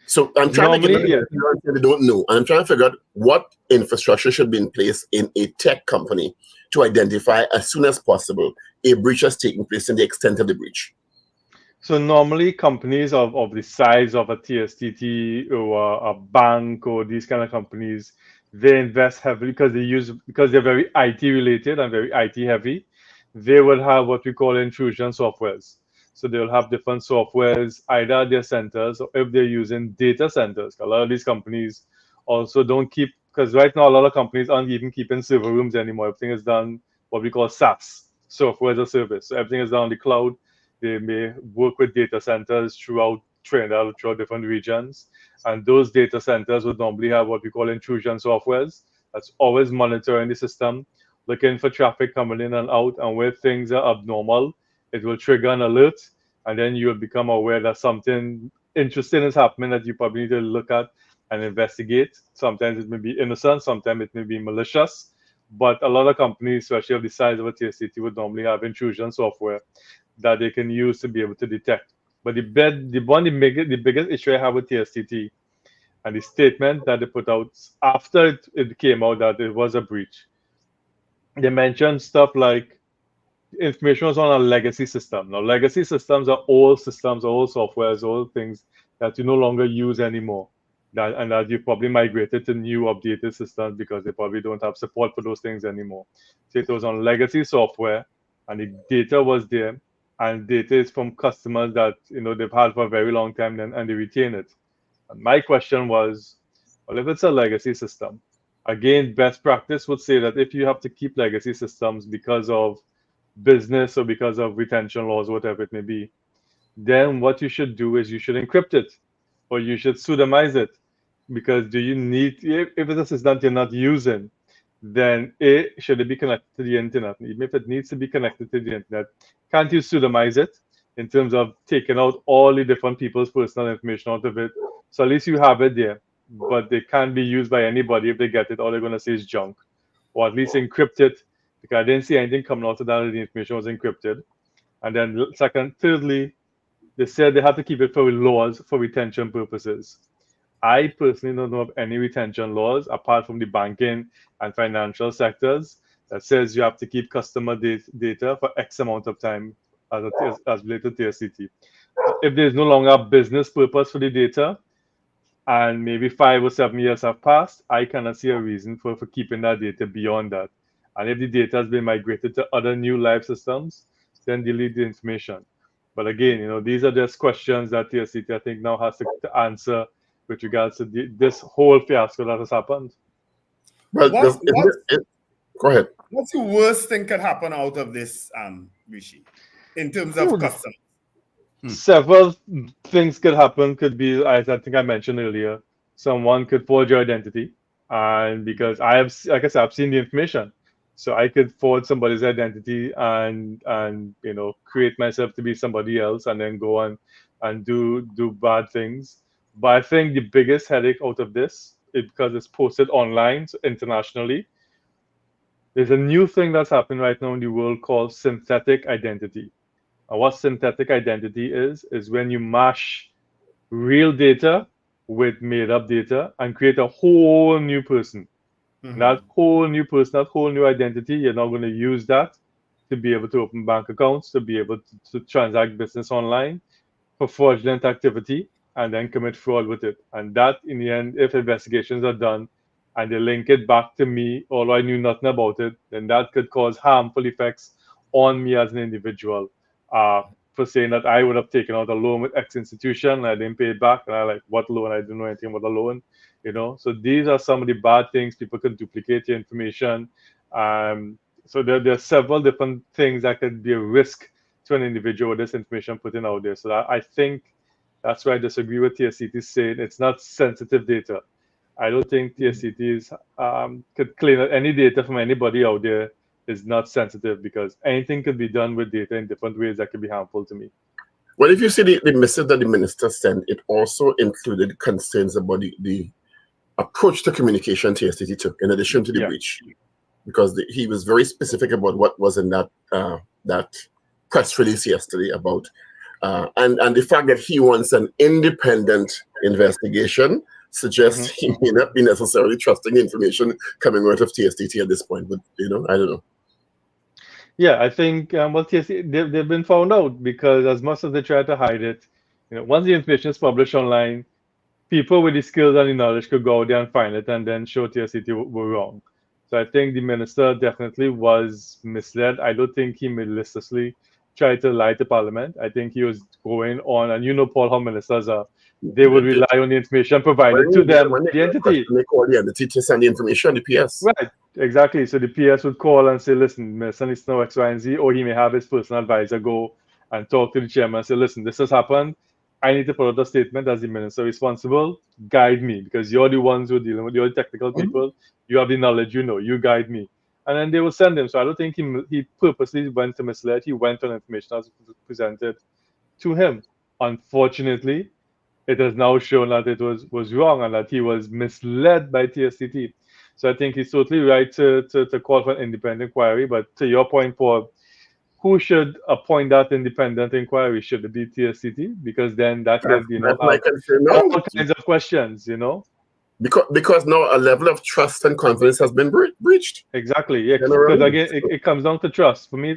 So I'm trying to get they don't know. And I'm trying to figure out what infrastructure should be in place in a tech company to identify as soon as possible a breach has taken place and the extent of the breach. So normally companies of the size of a TSTT or a bank or these kind of companies, they invest heavily because they're very IT related and very IT heavy. They would have what we call intrusion softwares. So they'll have different softwares either at their centers or if they're using data centers. A lot of these companies also don't keep, because right now a lot of companies aren't even keeping server rooms anymore. Everything is done what we call SaaS, software as a service. So everything is done on the cloud. They may work with data centers throughout Trinidad, throughout different regions. And those data centers would normally have what we call intrusion softwares. That's always monitoring the system, looking for traffic coming in and out. And where things are abnormal, it will trigger an alert. And then you will become aware that something interesting is happening that you probably need to look at and investigate. Sometimes it may be innocent, sometimes it may be malicious. But a lot of companies, especially of the size of a TSTT, would normally have intrusion software that they can use to be able to detect. But the biggest issue I have with TSTT and the statement that they put out after it came out that it was a breach, they mentioned stuff like information was on a legacy system. Now, legacy systems are old systems, old softwares, old things that you no longer use anymore. And that you probably migrated to new updated systems because they probably don't have support for those things anymore. So it was on legacy software, and the data was there, and data is from customers that they've had for a very long time, and they retain it. And my question was, well, if it's a legacy system, again, best practice would say that if you have to keep legacy systems because of business or because of retention laws, whatever it may be, then what you should do is you should encrypt it or you should pseudonymize it. Because do you need, if it's a system you're not using, then should it be connected to the internet? Even if it needs to be connected to the internet, can't you pseudonymize it in terms of taking out all the different people's personal information out of it? So at least you have it there, but they can't be used by anybody. If they get it, all they're going to say is junk, or at least encrypt it, because I didn't see anything coming out of that. The information was encrypted. And then thirdly, they said they had to keep it for laws for retention purposes. I personally don't know of any retention laws apart from the banking and financial sectors that says you have to keep customer data for X amount of time as related to TSTT. If there's no longer a business purpose for the data, and maybe 5 or 7 years have passed, I cannot see a reason for keeping that data beyond that. And if the data has been migrated to other new live systems, then delete the information. But again, these are just questions that TSTT, I think, now has to answer with regards to this whole fiasco that has happened. Well, go ahead. What's the worst thing could happen out of this, Rishi, in terms of customers? Several things could happen. Could be, as I think I mentioned earlier, someone could forge your identity, and because I've seen the information, so I could forge somebody's identity and create myself to be somebody else, and then go on and do bad things. But I think the biggest headache out of this is because it's posted online, so internationally. There's a new thing that's happening right now in the world called synthetic identity. And what synthetic identity is when you mash real data with made-up data and create a whole new person. Mm-hmm. That whole new person, that whole new identity, you're now going to use that to be able to open bank accounts, to be able to transact business online for fraudulent activity, and then commit fraud with it. And that, in the end, if investigations are done and they link it back to me, although I knew nothing about it, then that could cause harmful effects on me as an individual. For saying that I would have taken out a loan with X institution and I didn't pay it back, and I like, what loan? I didn't know anything about the loan, So these are some of the bad things. People could duplicate your information. So there are several different things that could be a risk to an individual with this information putting out there. So I think that's why I disagree with TSTT saying it's not sensitive data. I don't think TSTT could claim that any data from anybody out there is not sensitive, because anything could be done with data in different ways that could be harmful to me. Well, if you see the message that the minister sent, it also included concerns about the approach to communication TSTT took, in addition to the breach, because he was very specific about what was in that press release yesterday about, and the fact that he wants an independent investigation suggests he may not be necessarily trusting information coming out of TSTT at this point. But I don't know. Yeah, I think TSTT, they've been found out, because as much as they try to hide it, once the information is published online, people with the skills and the knowledge could go out there and find it and then show TSTT were wrong. So I think the minister definitely was misled. I don't think he maliciously tried to lie to Parliament. I think he was going on, and Paul, how ministers are. They would rely on the information provided to them, the entity. They call the entity to send the information, the PS. Right, exactly. So the PS would call and say, listen, Minister needs to know X, Y, and Z, or he may have his personal advisor go and talk to the chairman and say, listen, this has happened. I need to put out a statement as the minister responsible. Guide me, because you're the ones who are dealing with, you're the technical people. You have the knowledge, you guide me. And then they will send him. So I don't think he purposely went to mislead. He went on information as presented to him. Unfortunately, it has now shown that it was wrong and that he was misled by TSTT. So I think he's totally right to call for an independent inquiry. But to your point, Paul, who should appoint that independent inquiry? Should it be TSTT? Because then that That's, can, that's my concern. all No, kinds of questions, because now a level of trust and confidence has been breached. Exactly. Yeah. Generally. Because again, it comes down to trust. For me,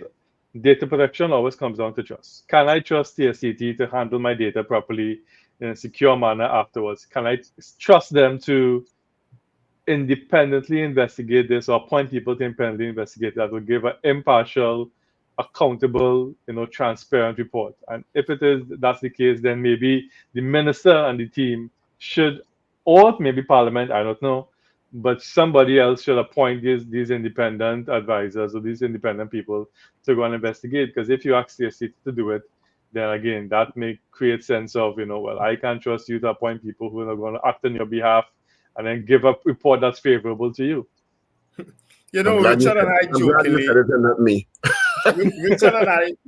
data protection always comes down to trust. Can I trust TSTT to handle my data properly in a secure manner afterwards? Can I trust them to independently investigate this or appoint people to independently investigate that will give an impartial, accountable, transparent report? And if that's the case, then maybe the minister and the team should, or maybe Parliament, I don't know, but somebody else should appoint these independent advisors or these independent people to go and investigate. Because if you ask the SCT to do it, then again, that may create sense of, well, I can't trust you to appoint people who are going to act on your behalf and then give a report that's favorable to you. Richard and I jokingly, not me.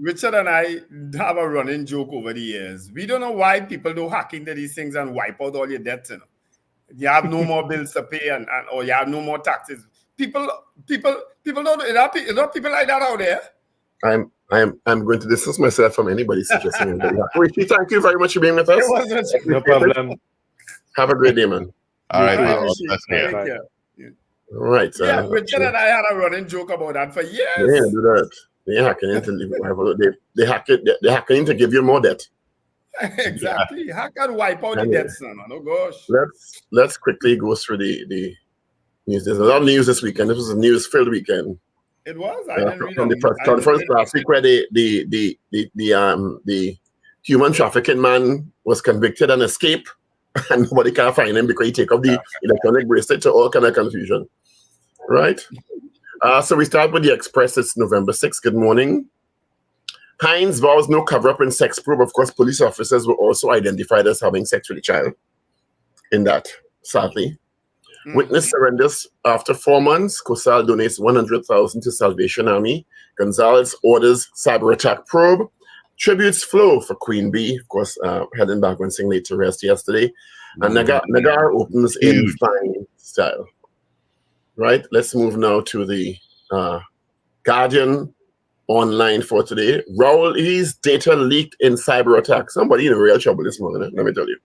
Richard and I have a running joke over the years. We don't know why people do hack into these things and wipe out all your debts. You have no more bills to pay or you have no more taxes. People don't. There are people like that out there. I'm going to distance myself from anybody suggesting anybody. Rishi, thank you very much for being with us. No problem. Have a great day, man. All right. All right. Yeah, Richard and I had a running joke about that for years. Yeah, do that. They're hacking into they hacking to give you more debt. Exactly. Hack and wipe out the debt, son. Oh gosh. Let's quickly go through the news. There's a lot of news this weekend. This was a news-filled weekend. It was. I didn't read from the first last week where the human trafficking man was convicted and escaped, and nobody can find him because he take off the electronic bracelet, to all kind of confusion. Right? So we start with the Express. It's November 6th. Good morning. Hines vows no cover-up in sex probe. Of course, police officers were also identified as having sex with a child in that, sadly. Witness surrenders after 4 months. COSAL donates $100,000 to Salvation Army. Gonzalez orders cyber attack probe. Tributes flow for Queen Bee. Of course, Helen Bagwan-Singh laid to rest yesterday. And Nagar opens in fine style. Right? Let's move now to the Guardian online for today. Rowley's data leaked in cyber attack. Somebody in real trouble this morning, let me tell you.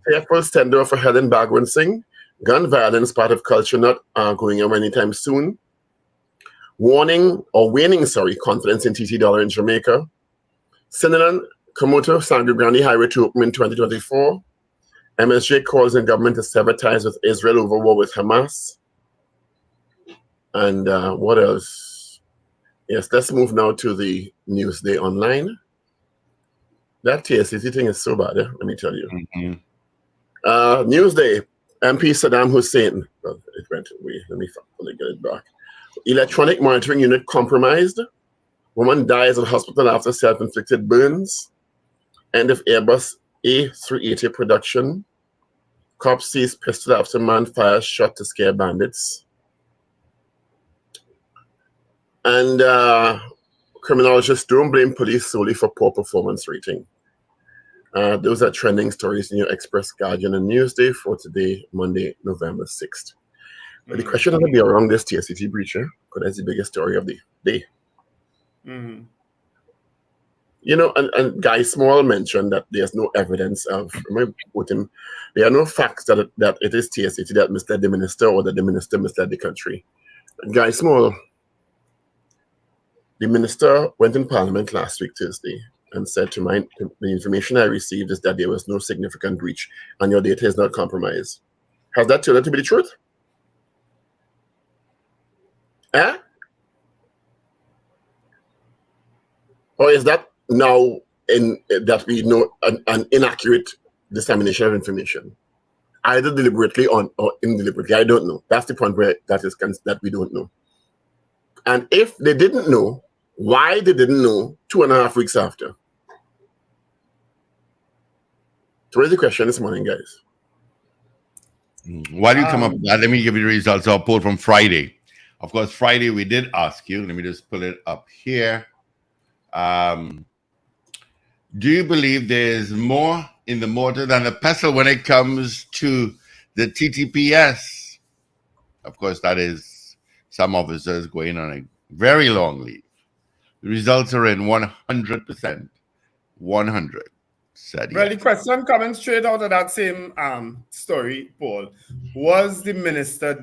Fearful tender for Helen Bagwan-Singh. Gun violence, part of culture, not going away anytime soon. Waning confidence in TT dollar in Jamaica. Sinilan Komoto Sangre Grande Highway to open in 2024. MSJ calls on government to sever ties with Israel over war with Hamas. And what else? Yes, let's move now to the Newsday Online. That TSCC thing is so bad, let me tell you. Newsday, MP Saddam Hussein. Well, it went away. Let me get it back. Electronic monitoring unit compromised. Woman dies at hospital after self-inflicted burns. End of Airbus A380 production. Cop sees pistol after man fires shot to scare bandits. And criminologists don't blame police solely for poor performance rating. Those are trending stories in your Express, Guardian, and Newsday for today, Monday, November 6th. But the question is going to be around this TSCT breach, because that's the biggest story of the day. And Guy Small mentioned that there's no evidence of, there are no facts that it is TSCT that misled the minister or that the minister misled the country. Guy Small, the minister went in Parliament last week, Thursday, and said the information I received is that there was no significant breach and your data is not compromised. Has that turned out to be the truth? Or is that now that we know an inaccurate dissemination of information, either deliberately or indeliberately? I don't know. That's the point where that we don't know. And if they didn't know, why they didn't know 2.5 weeks after? So where's the question this morning, guys? Why do you come up with that? Let me give you the results of our poll from Friday. Of course, Friday we did ask you. Let me just pull it up here. Do you believe there's more in the mortar than the pestle when it comes to the TTPS? Of course, that is some officers going on a very long leave. The results are in 100%. 100. Said Well, yes. the question coming straight out of that same story, Paul, was the minister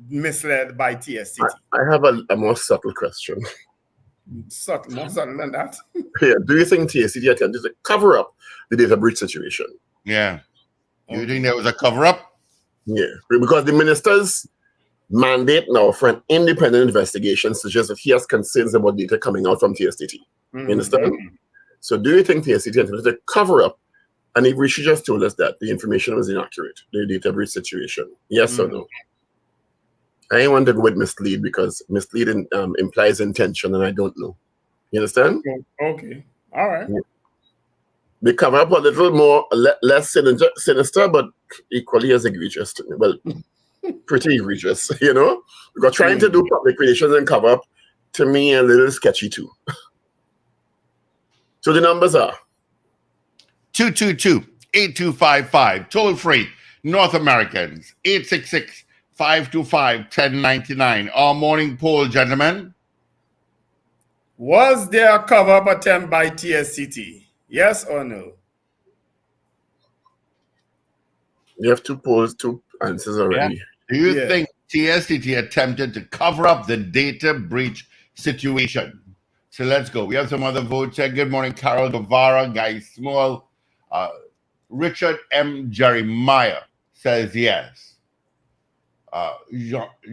misled by TSTT? I have a more subtle question. More subtle than that. Yeah. Do you think TSTT attempted to cover up the data breach situation? Yeah. You think there was a cover up? Yeah, because the minister's mandate now for an independent investigation suggests that he has concerns about data coming out from TSTT. You understand? So do you think TSTT attempted to cover up? And if she just told us that the information was inaccurate, the data breach situation, yes or no? I ain't want to go with mislead because mislead implies intention, and I don't know. You understand? Okay. All right. Yeah. They cover up a little more, less sinister, but equally as egregious to me. Well, pretty egregious, you know? Because trying to do public relations and cover up, to me, a little sketchy too. So the numbers are 222-8255, toll free, North Americans, 866-525-1099. Our morning poll, gentlemen. Was there a cover-up attempt by TSTT? Yes or no? you have two polls, two answers already. Yeah. Do you think TSTT attempted to cover up the data breach situation? So let's go. We have some other votes here. Good morning, Carol Guevara, Guy Small. Richard M. Jeremiah says yes.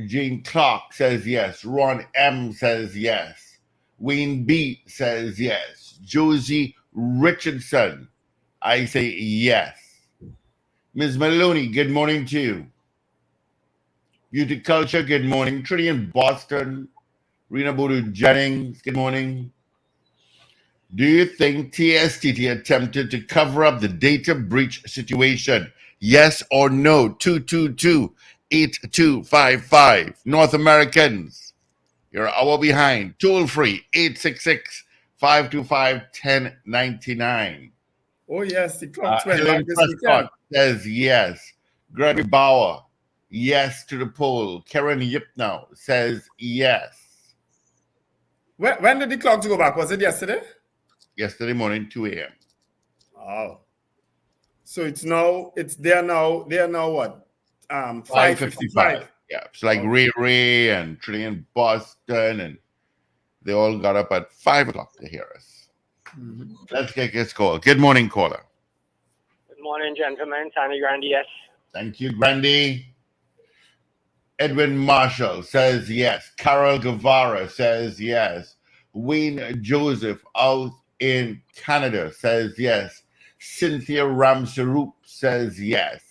Jean Clark says yes. Ron M. says yes. Wayne B. says yes. Josie Richardson, I say yes. Ms. Maloney, good morning to you. Beauty Culture, good morning. Trinity in Boston. Rena Bodu Jennings, good morning. Do you think TSTT attempted to cover up the data breach situation? Yes or no? 222-8255. North Americans, you're an hour behind. Toll free, 866-525-1099. Oh, yes, the clock went Helen back this Prescott weekend. says yes. Gregory Bauer, yes to the poll. Karen Yipnow says yes. When did the clock go back? Was it yesterday? Yesterday morning, 2 a.m. Oh. So it's there now what? 5:55. Yeah, it's like Ray and Trinity in Boston, and they all got up at 5 o'clock to hear us. Let's get this call. Good morning, caller. Good morning, gentlemen. Sammy Grandy, yes. Thank you, Grandy. Edwin Marshall says yes. Carol Guevara says yes. Wayne Joseph out in Canada says yes. Cynthia Ramsarup says yes.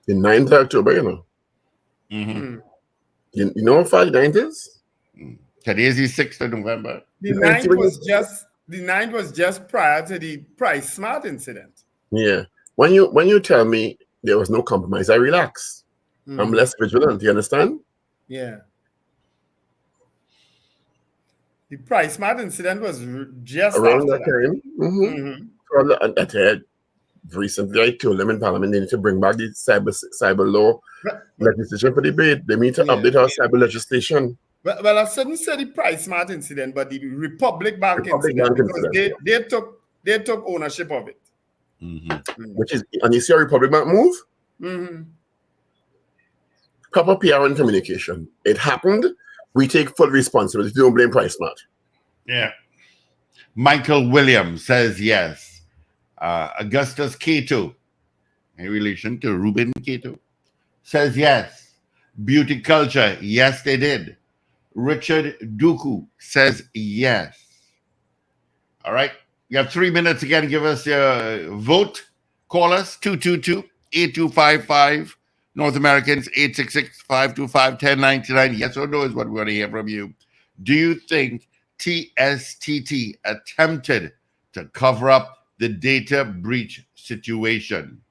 The 9th of October, you know. You know how far the 9th is? Today's the 6th of November. The 9th was just prior to the Price Smart incident. Yeah. When you tell me there was no compromise, I relax. I'm less vigilant. You understand? Yeah. The Price Smart incident was just around that time. I had recently I told them in Parliament they need to bring back the cyber law legislation for debate. They need to update our cyber legislation. Well, I shouldn't say the Price Smart incident, but the Republic Bank incident, because they took ownership of it. Which is, and you see a Republic Bank move? Proper PR and communication. It happened. We take full responsibility. Don't blame Price Smart. Yeah. Michael Williams says yes. Augustus Cato, in relation to Ruben Cato, says yes. Beauty Culture, yes, they did. Richard Duku says yes. All right. You have 3 minutes again. Give us your vote. Call us 222-8255. North Americans 866-525-1099. Yes or no is what we want to hear from you. Do you think TSTT attempted to cover up the data breach situation?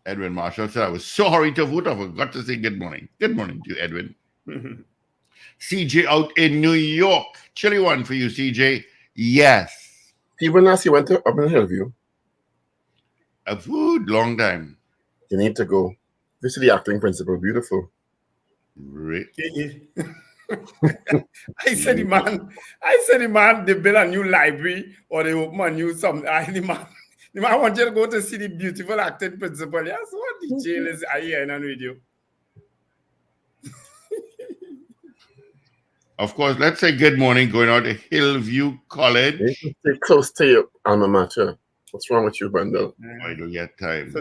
Edwin Marshall said, I was so hurried to vote, I forgot to say good morning. Good morning to you, Edwin. CJ out in New York. Chilly one for you, CJ. Yes. Even as you went to up in Hillview, A food long time. you need to go. Visit the acting principal. Beautiful. Re- I said the man, they build a new library or they open a new something. The man want you to go to see the beautiful acting principal. Yes, what the jail is I hear on radio. Of course, let's say good morning going out to Hillview College. You need to stay close to your alma mater. What's wrong with you, Brandel? I don't get time.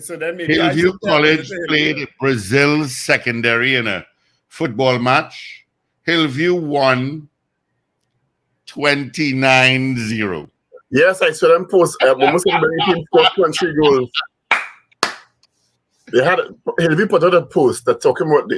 So then maybe I Hillview should tell College you to played Brazil's secondary in a football match. Hillview won 29-0. Yes, I saw them post. Almost everybody team scored 23 goals. They had Hillview put out a post that talking about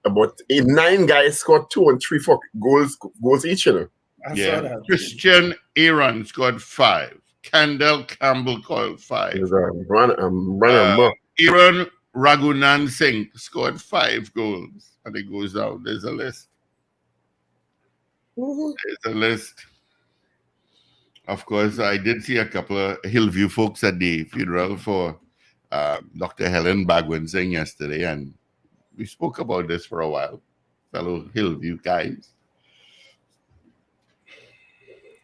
about 9 guys scored 2 and 3 goals each. You know. I saw Yeah. that. Christian Aaron scored 5. Kendall Campbell scored 5. There's Run amok. Aaron Raghunan Singh scored 5 goals. And it goes down. There's a list. There's a list. Of course, I did see a couple of Hillview folks at the funeral for Dr. Helen Bagwin Singh yesterday, and we spoke about this for a while, fellow Hillview guys.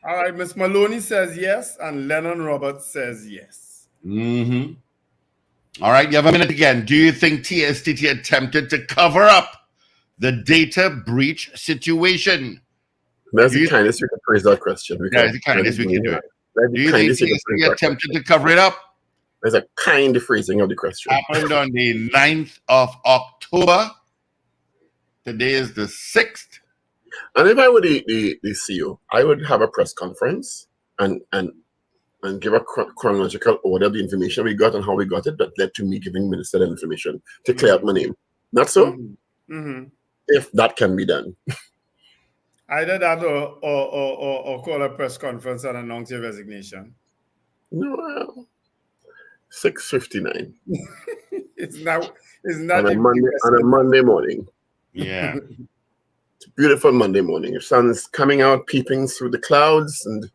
All right, Miss Maloney says yes, and Lennon Roberts says yes. Mm-hmm. All right, you have a minute again. Do you think TSTT attempted to cover up the data breach situation? That's the kindest you can phrase that question. That's the kindest we can do it. That's Do the you think kindest you can phrase TSTT that attempted question. to cover it up? There's a kind phrasing of the question. Happened on the 9th of October. Today is the 6th. And if I were the CEO, I would have a press conference and give a chronological order of the information we got and how we got it that led to me giving Minister the information to clear out my name. Not so? Mm-hmm. If that can be done. Either that or call a press conference and announce your resignation. No, 6:59 It's not on a Monday morning. Yeah. It's a beautiful Monday morning. The sun's coming out, peeping through the clouds, and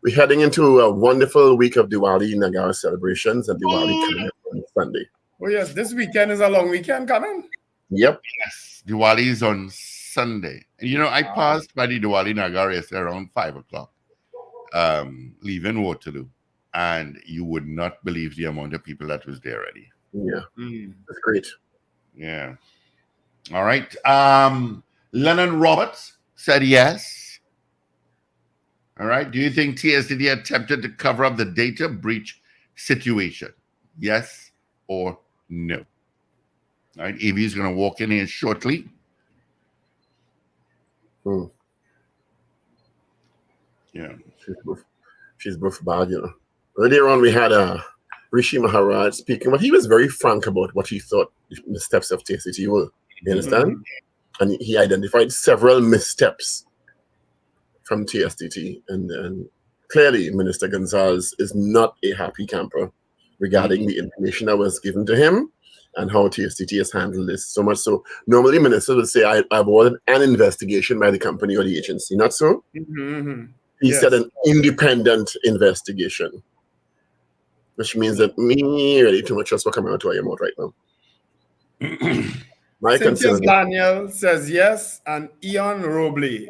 we're heading into a wonderful week of Diwali Nagara celebrations and Diwali coming up on Sunday. Oh yes, this weekend is a long weekend coming. Yep. Yes. Diwali is on Sunday. And you know, I passed by the Diwali Nagara yesterday around 5 o'clock, leaving Waterloo. And you would not believe the amount of people that was there already. Yeah. That's great. Yeah. All right. Lennon Roberts said yes. All right. Do you think TSTT attempted to cover up the data breach situation? Yes or no? All right. Evie is going to walk in here shortly. Yeah. She's both bad, you know. Earlier on, we had Rishi Maharaj speaking, but he was very frank about what he thought the missteps of TSTT were. You understand? And he identified several missteps from TSTT. And clearly, Minister Gonzalez is not a happy camper regarding the information that was given to him and how TSTT has handled this. So much so, normally ministers would say, I've ordered an investigation by the company or the agency. Not so? He said an independent investigation, which means that really too much just for coming out to your mouth right now. My Cynthia concern. Daniel says yes, and Ian Robley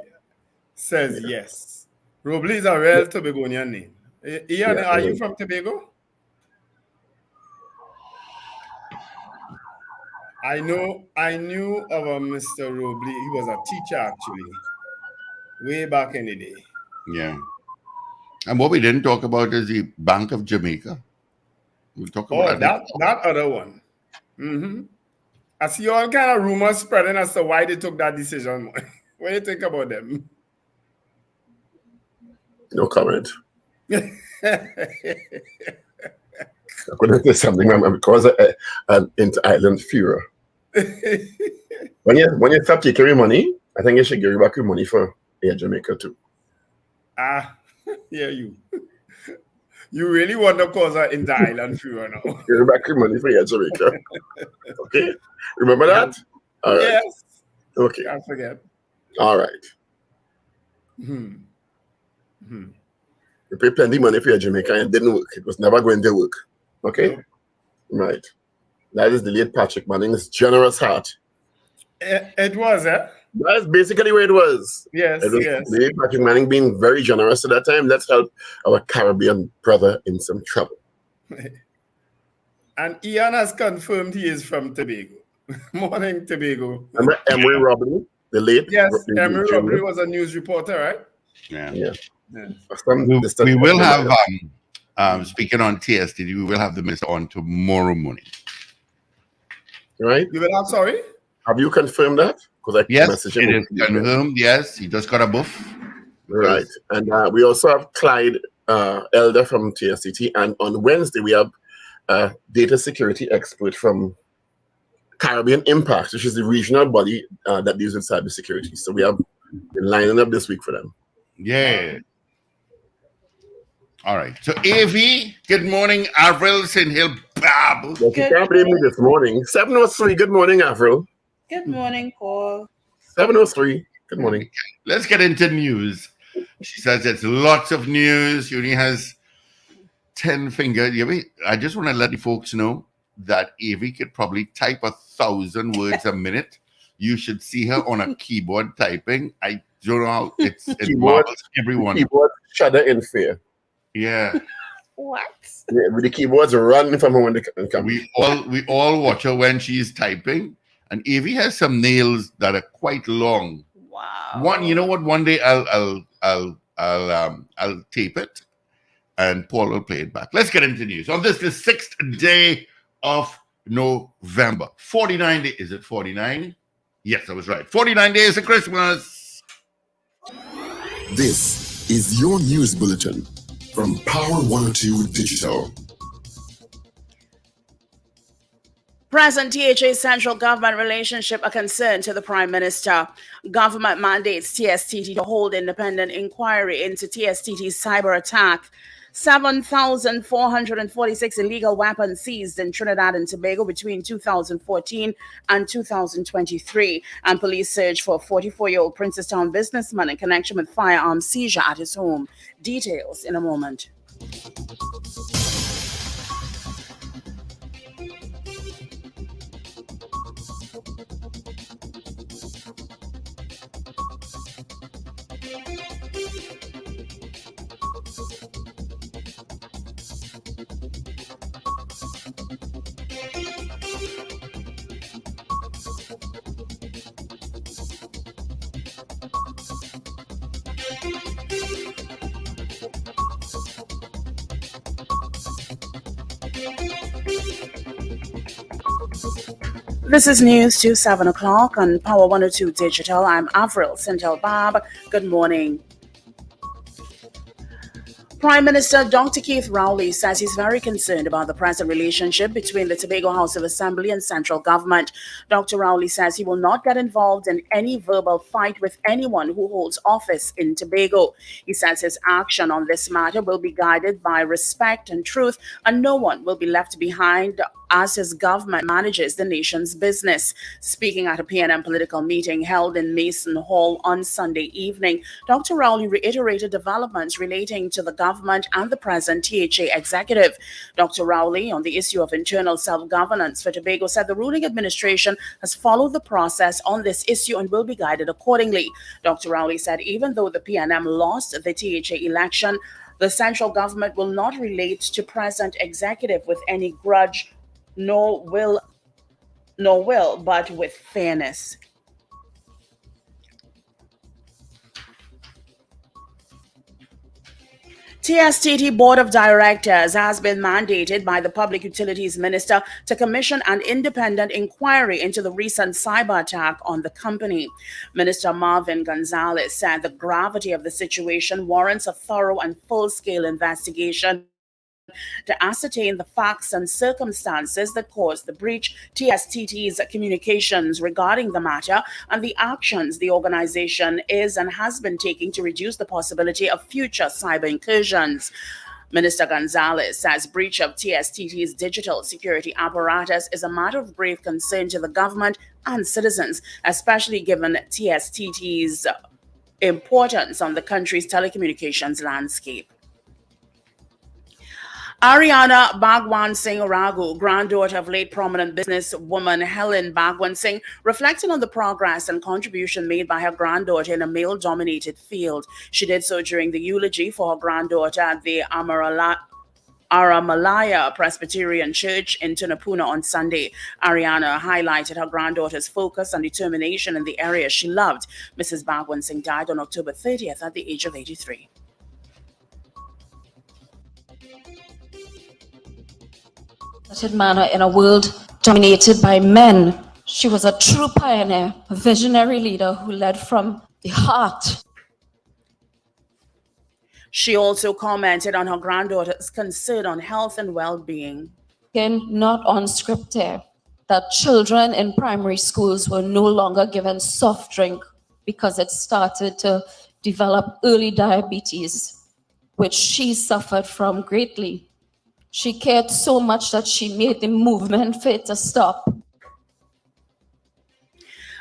says yes. Robley is a real Tobagonian name. Ian, are you from Tobago? I knew of a Mr. Robley. He was a teacher actually, way back in the day. Yeah. And what we didn't talk about is the Bank of Jamaica. We'll talk about that other one. I see all kind of rumors spreading as to why they took that decision. What do you think about them? No comment. I'm going to say something because I'm into island fever. When you stop taking your money, I think you should give you back your money for Air Jamaica too. Yeah, you really want to cause an into island fever now. Give you back your money for Air Jamaica. Okay? Remember that? All right. Yes. Okay. Can't forget. All right. Hmm. Hmm. You pay plenty money for your Jamaican. It didn't work. It was never going to work. Okay? No. Right. That is the late Patrick Manning's generous heart. It was, eh? That's basically where it was. Yes, It was yes. the late Patrick Manning being very generous at that time. Let's help our Caribbean brother in some trouble. And Ian has confirmed he is from Tobago. Morning, Tobago. Remember Emery Robinson, the late? Yes, the Emery junior? Robbery was a news reporter, right? Yeah. Yeah. Yeah. We will have, speaking on TSTD, we will have the minister on tomorrow morning. Right? You will have, sorry? Have you confirmed that? Because I Yes, messaged it him. is confirmed. Yes, he just got a buff. Right. And we also have Clyde Elder from TSTT. And on Wednesday, we have a data security expert from Caribbean Impact, which is the regional body that deals with cybersecurity. So we have been lining up this week for them. Yeah. All right. So, AV, good morning. Avril, St. Hill, Bob. But you can't blame me this morning. 7:03. Good morning, Avril. Good morning, Paul. 7:03. Good morning. Let's get into news. She says it's lots of news. She only has 10 fingers. I just want to let the folks know that Avi could probably type 1,000 words a minute. You should see her on a keyboard typing. I don't know how it marvels everyone. Keyboard shudder in fear. Yeah. What? Yeah, with the keyboards running from her when they come. We all watch her when she's typing. And Avi has some nails that are quite long. Wow. You know what? One day I'll tape it, and Paul will play it back. Let's get into news. On the 6th day of November, 49 days. Is it 49? Yes, I was right. 49 days of Christmas. This is your news bulletin from Power 102 Digital. Present THA central government relationship a concern to the Prime Minister. Government mandates TSTT to hold independent inquiry into TSTT's cyber attack. 7,446 illegal weapons seized in Trinidad and Tobago between 2014 and 2023. And police search for a 44-year-old Princestown businessman in connection with firearm seizure at his home. Details in a moment. This is news to 7 o'clock on Power 102 Digital. I'm Avril Sintel-Bab. Good morning. Prime Minister Dr. Keith Rowley says he's very concerned about the present relationship between the Tobago House of Assembly and central government. Dr. Rowley says he will not get involved in any verbal fight with anyone who holds office in Tobago. He says his action on this matter will be guided by respect and truth, and no one will be left behind as his government manages the nation's business. Speaking at a PNM political meeting held in Mason Hall on Sunday evening, Dr. Rowley reiterated developments relating to the government and the present THA executive. Dr. Rowley, on the issue of internal self-governance for Tobago, said the ruling administration has followed the process on this issue and will be guided accordingly. Dr. Rowley said even though the PNM lost the THA election, the central government will not relate to present executive with any grudge, nor will, but with fairness. TSTT Board of Directors has been mandated by the Public Utilities Minister to commission an independent inquiry into the recent cyber attack on the company. Minister Marvin Gonzalez said the gravity of the situation warrants a thorough and full-scale investigation to ascertain the facts and circumstances that caused the breach, TSTT's communications regarding the matter, and the actions the organization is and has been taking to reduce the possibility of future cyber incursions. Minister Gonzalez says breach of TSTT's digital security apparatus is a matter of grave concern to the government and citizens, especially given TSTT's importance on the country's telecommunications landscape. Ariana Bhagwan Singh Raghu, granddaughter of late prominent businesswoman Helen Bhagwan Singh, reflected on the progress and contribution made by her granddaughter in a male-dominated field. She did so during the eulogy for her granddaughter at the Aramalaya Presbyterian Church in Tunapuna on Sunday. Ariana highlighted her granddaughter's focus and determination in the area she loved. Mrs. Bhagwan Singh died on October 30th at the age of 83. Manner in a world dominated by men. She was a true pioneer, a visionary leader who led from the heart. She also commented on her granddaughter's concern on health and well-being. Again, not unscripted, that children in primary schools were no longer given soft drink because it started to develop early diabetes, which she suffered from greatly. She cared so much that she made the movement for it to stop.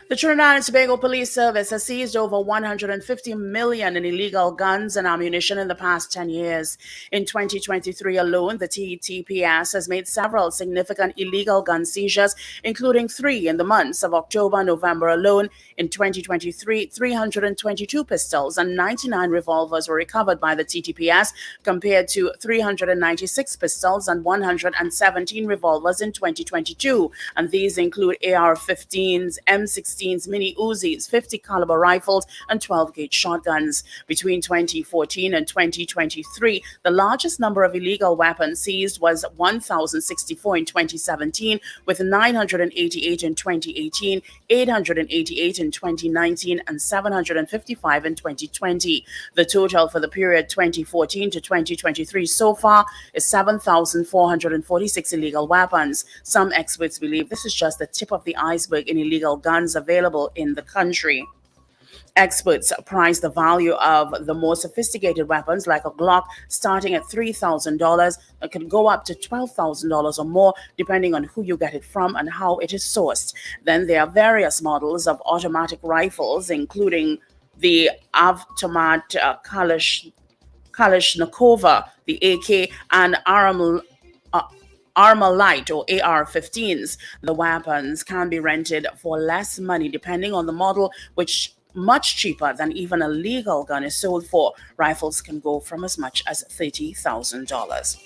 The Trinidad and Tobago Police Service has seized over 150 million in illegal guns and ammunition in the past 10 years. In 2023 alone, the TTPS has made several significant illegal gun seizures, including 3 in the months of October and November alone. In 2023, 322 pistols and 99 revolvers were recovered by the TTPS, compared to 396 pistols and 117 revolvers in 2022. And these include AR-15s, M16s, mini Uzis, 50 caliber rifles, and 12-gauge shotguns. Between 2014 and 2023, the largest number of illegal weapons seized was 1,064 in 2017, with 988 in 2018, 888 in 2019, and 755 in 2020. The total for the period 2014 to 2023 so far is 7,446 illegal weapons. Some experts believe this is just the tip of the iceberg in illegal guns available in the country. Experts price the value of the more sophisticated weapons like a Glock starting at $3,000. It can go up to $12,000 or more depending on who you get it from and how it is sourced. Then there are various models of automatic rifles, including the Avtomat Kalashnikova, the AK, and Armalite or AR-15s. The weapons can be rented for less money depending on the model, which much cheaper than even a legal gun is sold for. Rifles can go from as much as $30,000.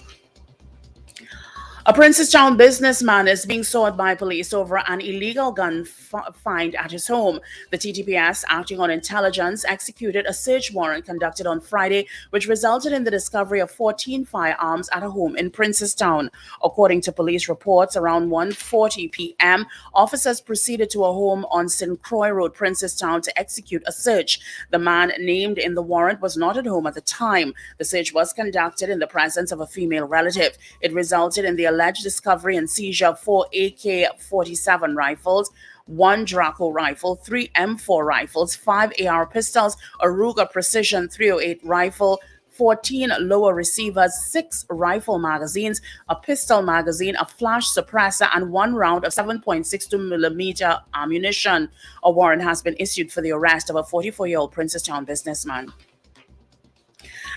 A Princestown businessman is being sought by police over an illegal gun find at his home. The TTPS, acting on intelligence, executed a search warrant conducted on Friday, which resulted in the discovery of 14 firearms at a home in Princestown. According to police reports, around 1:40 p.m., officers proceeded to a home on St. Croix Road, Princestown, to execute a search. The man named in the warrant was not at home at the time. The search was conducted in the presence of a female relative. It resulted in the alleged discovery and seizure of 4 AK-47 rifles, 1 Draco rifle, 3 M4 rifles, 5 AR pistols, a Ruger Precision .308 rifle, 14 lower receivers, 6 rifle magazines, a pistol magazine, a flash suppressor, and 1 round of 7.62 millimeter ammunition. A warrant has been issued for the arrest of a 44-year-old Princestown businessman.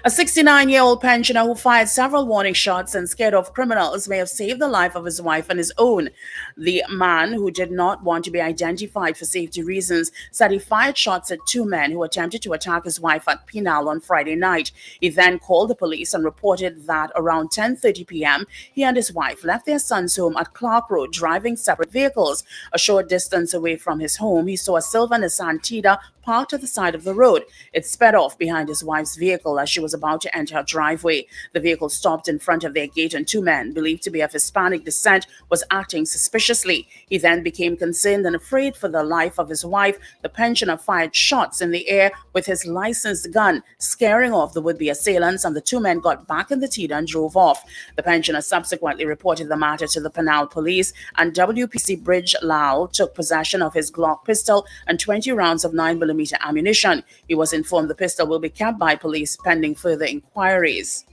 A 69-year-old pensioner who fired several warning shots and scared off criminals may have saved the life of his wife and his own. The man, who did not want to be identified for safety reasons, said he fired shots at 2 men who attempted to attack his wife at Pinal on Friday night. He then called the police and reported that around 10:30 p.m., he and his wife left their son's home at Clark Road, driving separate vehicles. A short distance away from his home, he saw a silver Nissan Tida parked at the side of the road. It sped off behind his wife's vehicle as she was about to enter her driveway. The vehicle stopped in front of their gate, and 2 men, believed to be of Hispanic descent, was acting suspiciously. He then became concerned and afraid for the life of his wife. The pensioner fired shots in the air with his licensed gun, scaring off the would-be assailants, and the 2 men got back in the Tida and drove off. The pensioner subsequently reported the matter to the Pinal police, and WPC Bridge Lal took possession of his Glock pistol and 20 rounds of 9mm ammunition. He was informed the pistol will be kept by police pending further inquiries.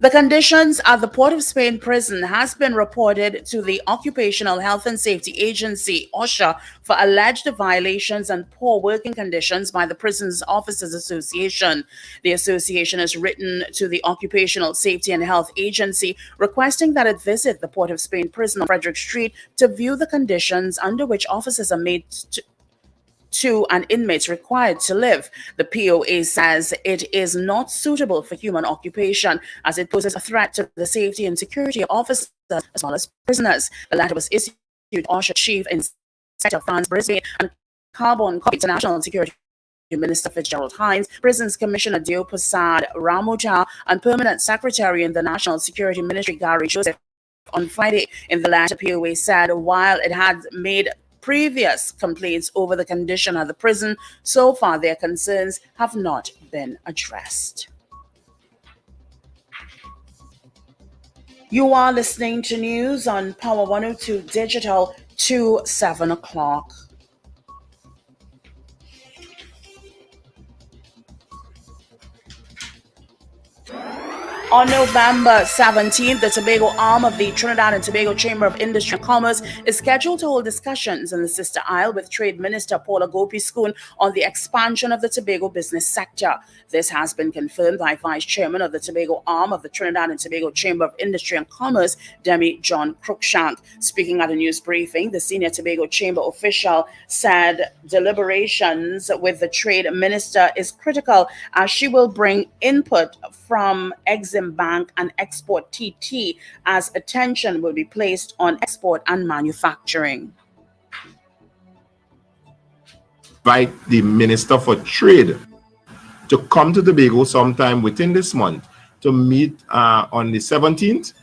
The conditions at the Port of Spain prison has been reported to the Occupational Health and Safety Agency, OSHA, for alleged violations and poor working conditions by the Prisons Officers Association. The association has written to the Occupational Safety and Health Agency requesting that it visit the Port of Spain prison on Frederick Street to view the conditions under which officers are made to and inmates required to live. The POA says it is not suitable for human occupation as it poses a threat to the safety and security of officers as well as prisoners. The letter was issued to OSHA Chief Inspector Franz Brisbane and Carbon Copy to National Security Minister Fitzgerald Hines, Prisons Commissioner Deo Prasad Ramuta, and Permanent Secretary in the National Security Ministry Gary Joseph on Friday. In the letter, POA said while it had made previous complaints over the condition of the prison, so far their concerns have not been addressed. You are listening to news on Power 102 Digital to 7 o'clock. On November 17th, the Tobago arm of the Trinidad and Tobago Chamber of Industry and Commerce is scheduled to hold discussions in the Sister Isle with Trade Minister Paula Gopi-Schoon on the expansion of the Tobago business sector. This has been confirmed by Vice Chairman of the Tobago arm of the Trinidad and Tobago Chamber of Industry and Commerce, Demi John Cruikshank. Speaking at a news briefing, the senior Tobago Chamber official said deliberations with the Trade Minister is critical as she will bring input from Exim Bank and Export TT as attention will be placed on export and manufacturing. Invite the Minister for Trade to come to Tobago sometime within this month to meet on the 17th.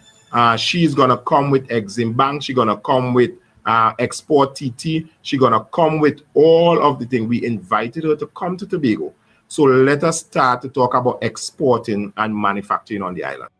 She's going to come with Exim Bank. She's going to come with Export TT. She's going to come with all of the things. We invited her to come to Tobago. So let us start to talk about exporting and manufacturing on the island.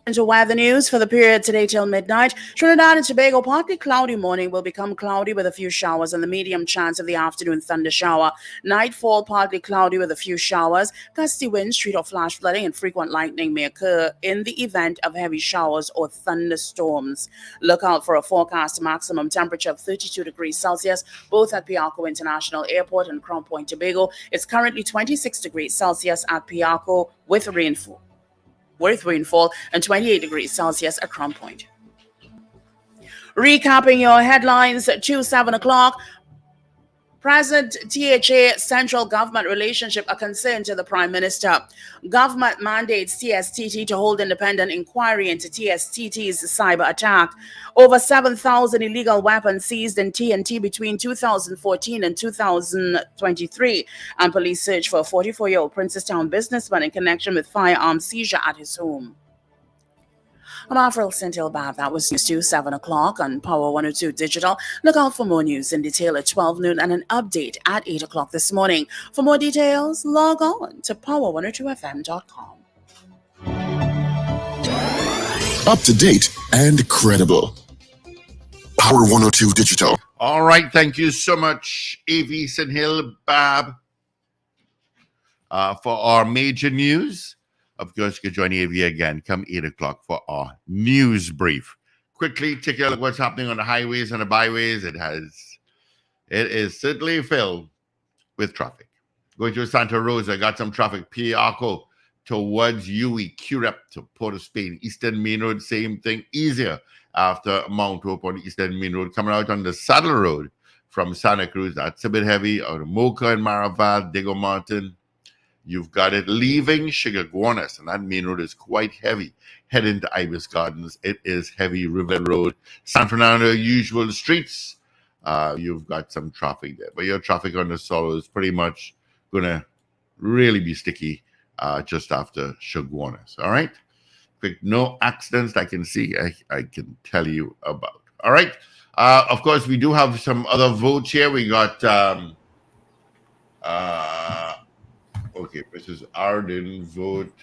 Into weather news for the period today till midnight. Trinidad and Tobago, partly cloudy morning will become cloudy with a few showers and the medium chance of the afternoon thunder shower. Nightfall, partly cloudy with a few showers. Gusty winds, street or flash flooding, and frequent lightning may occur in the event of heavy showers or thunderstorms. Look out for a forecast maximum temperature of 32 degrees Celsius, both at Piarco International Airport and Crown Point, Tobago. It's currently 26 degrees Celsius at Piarco with rainfall and 28 degrees Celsius at Crown Point. Recapping your headlines to 7 o'clock. Present THA central government relationship a concern to the Prime Minister. Government mandates TSTT to hold independent inquiry into TSTT's cyber attack. Over 7,000 illegal weapons seized in TNT between 2014 and 2023. And police search for a 44-year-old Princestown businessman in connection with firearm seizure at his home. I'm Afril Sentil-Bab. That was news to 7 o'clock on Power 102 Digital. Look out for more news in detail at 12 noon and an update at 8 o'clock this morning. For more details, log on to power102fm.com. Up to date and credible. Power 102 Digital. All right. Thank you so much, A.V. Sentil-Bab, for our major news. Of course, you can join AV again come 8 o'clock for our news brief. Quickly, take a look at what's happening on the highways and the byways. It is certainly filled with traffic. Going to Santa Rosa, got some traffic. Piarco towards UE, Curep to Port of Spain. Eastern Main Road, same thing. Easier after Mount Hope on the Eastern Main Road. Coming out on the Saddle Road from Santa Cruz, that's a bit heavy. Out of Mocha and Maraval, Diego Martin. You've got it leaving Chigaguanas, and that main road is quite heavy. Heading to Ibis Gardens, it is heavy. River Road, San Fernando, usual streets. You've got some traffic there, but your traffic on the Solo is pretty much going to really be sticky just after Chigaguanas. All right, quick, no accidents I can see. I can tell you about. All right. Of course, we do have some other votes here. We got. Okay, Mrs. Arden vote.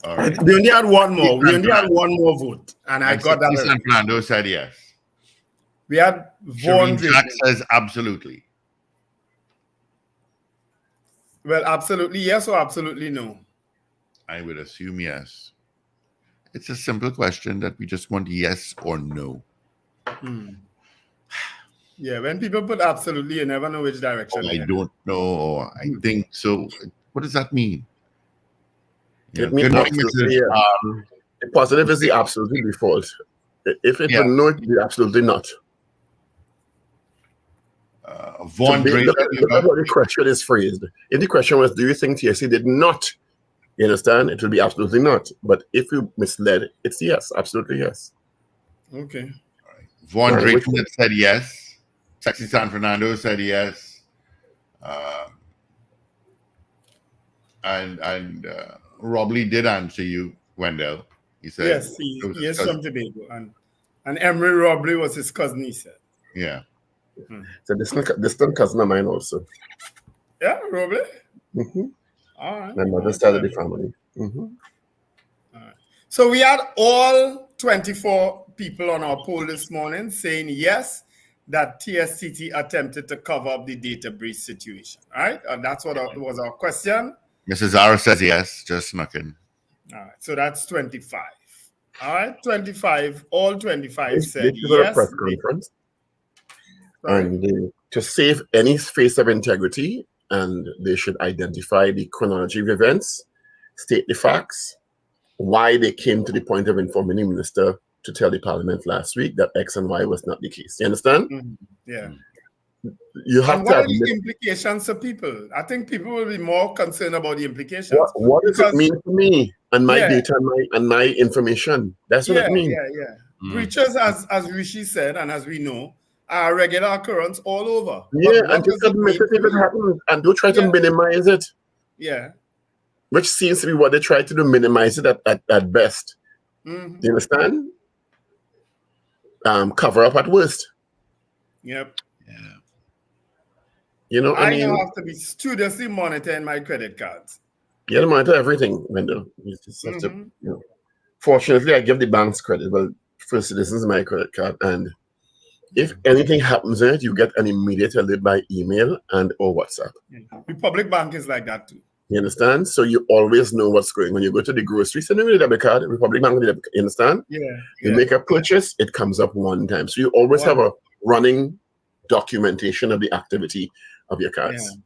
All right. We only had one more. We only had one more vote, and I got that. San Fernando said yes. We had Vaughan. Jack says absolutely. Well, absolutely yes or absolutely no? I would assume yes. It's a simple question that we just want yes or no. Yeah, when people put absolutely, you never know which direction. I don't know. I think so. What does that mean? It means Good morning, absolutely, Mrs. yeah. The positive is the absolutely default. If it Yeah. were no, it would be absolutely not. Vaughn So Draper, look at how the question is phrased. If the question was, do you think TSC did not? You understand? It will be absolutely not. But if you misled, it's yes, absolutely yes. Okay. Vaughn Right, Draper which- said yes. Sexy San Fernando said yes. And Robley did answer you, Wendell. He said Yes, it was he his is cousin. from Tobago. And Emery Robley was his cousin, he said. Yeah. So distant cousin of mine also. Yeah, Robley? Mm-hmm. All right. My mother started the family. Mm-hmm. So we had all 24 people on our poll this morning saying yes, that TSTT attempted to cover up the data breach situation, right? And that's what was our question. Mrs. Zara says yes, just snuck in. All right, so that's 25. All right, 25, all 25 said This is a yes. press conference. And to save any face of integrity, and they should identify the chronology of events, state the facts, why they came to the point of informing the minister to tell the parliament last week that X and Y was not the case. You understand? Yeah. You have And to what are the admit, implications to people? I think people will be more concerned about the implications. what does it mean to me and my Yeah. data and my information? That's what it means. Breaches, as Rishi said, and as we know, are a regular occurrence all over. Yeah, But and just what does admit it mean if it to you? happens and don't try to minimize it, Yeah. which seems to be what they try to do, minimize it at best. Mhm. Do you understand? Cover up at worst. Yep. You know, I I mean, now have to be studiously monitoring my credit cards. you have to monitor everything, Wendell. You just have to, Mhm. you know. Fortunately, I give the banks credit. Well, First Citizens is my credit card, and if anything happens in it, you get an immediate alert by email and or WhatsApp. Republic Bank is like that too. You understand? So you always know what's going on. When you go to the grocery center with a debit card, Republic Bank with a debit card, you understand? Yeah. You make a purchase, it comes up one time. So you always have a running documentation of the activity of your cards. Yeah.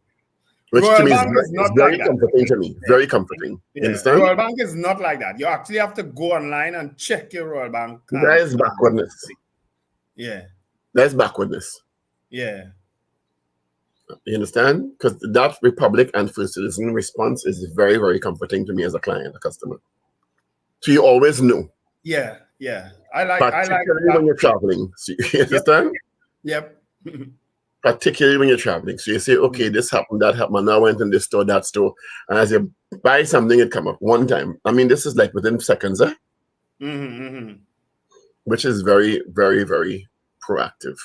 Which Royal to me is Bank is very, not is very like that. comforting to me. Very comforting. You understand? Royal Bank is not like that. You actually have to go online and check your Royal Bank. That is backwardness. Yeah. That's backwardness. Yeah. You understand? Because that Republic and First Citizen response is very, very comforting to me as a client, a customer. So you always know. Yeah. Yeah. I like Particularly that. when you're traveling. So you understand? Yep. Particularly when you're traveling. So you say, okay, this happened, that happened, and now I went in this store, that store. And as you buy something, it come up one time. I mean, this is like within seconds, which is very, very, very proactive.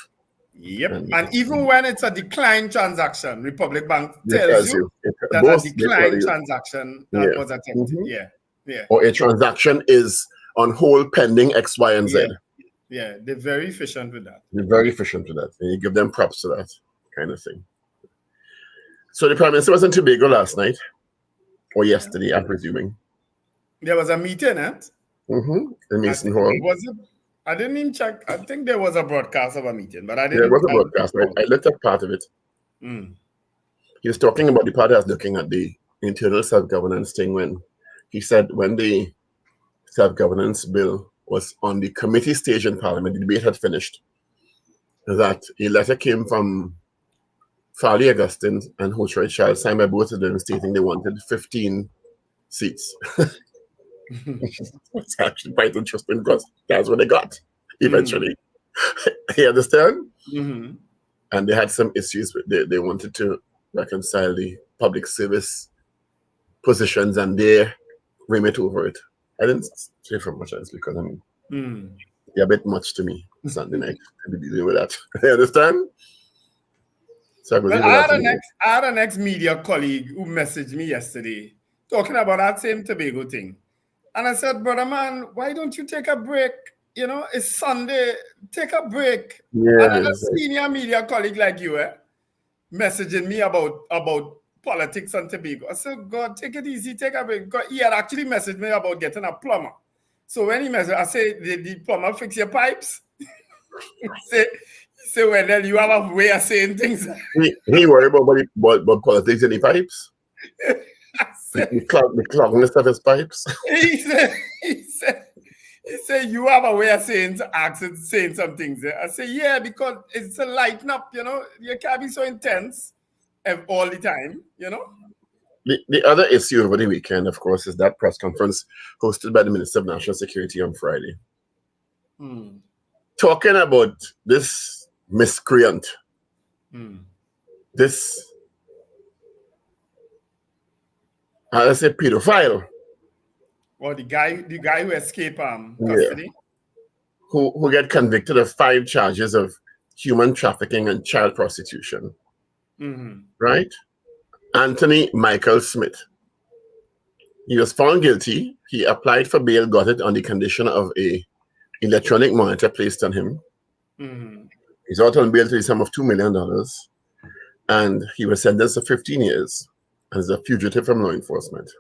Yep. And even when it's a declined transaction, Republic Bank tells tells you you. that Both, a they tell declined you. transaction Yeah. was attempted. Mhm. Yeah. Yeah. Or a transaction is on hold pending X, Y, and Z. Yeah. They're very efficient with that. They're very efficient with that. And you give them props to that kind of thing. So the Prime Minister was in Tobago last night, or yesterday, I'm presuming. There was a meeting, In Mason Hall. Was it? I didn't even check. I think there was a broadcast of a meeting, but I didn't. There was a broadcast. I looked at part of it. He was talking about the part that's looking at the internal self-governance thing when he said when the self-governance bill was on the committee stage in Parliament, the debate had finished, that a letter came from Farley Augustine and Hochroyd Child, signed by both of them, stating they wanted 15 seats. It's actually quite interesting because that's what they got eventually. You understand? And they had some issues with they wanted to reconcile the public service positions and their remit over it. I didn't say for much else because I mean they're a bit much to me Sunday night to be dealing with that. You understand? So I had an ex-media colleague who messaged me yesterday talking about that same Tobago thing. And I said, brother man, why don't you take a break? You know, it's Sunday, take a break. Yeah, Another senior media colleague like you, messaging me about politics on Tobago. I said, God, take it easy, take a break. He had actually messaged me about getting a plumber. So when he messaged, I said, did the plumber fix your pipes? he said, well, then you have a way of saying things. He worried about politics in the pipes. The clogging of his pipes. He said, you have a way of saying some things. I said, yeah, because it's a lighten up, you know. You can't be so intense all the time, you know. The other issue over the weekend, of course, is that press conference hosted by the Minister of National Security on Friday. Talking about this miscreant, this, let's say, pedophile. Or the guy who escaped custody. Yeah. Who get convicted of 5 charges of human trafficking and child prostitution. Right? Anthony Michael Smith. He was found guilty. He applied for bail, got it on the condition of a electronic monitor placed on him. He's out on bail to the sum of $2 million. And he was sentenced to 15 years as a fugitive from law enforcement.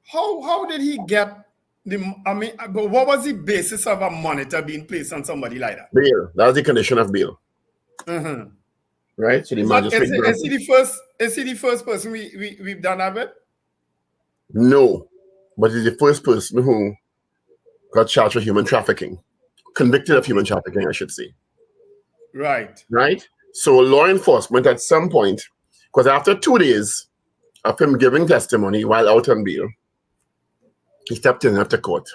How did he get but what was the basis of a monitor being placed on somebody like that? Bail. That was the condition of bail. Right? So the magistrate. Is he the first person we've done that with? No. But he's the first person who got charged with human trafficking. Convicted of human trafficking, I should say. Right. Right? So law enforcement at some point, because after 2 days of him giving testimony while out on bail, he stepped in after court.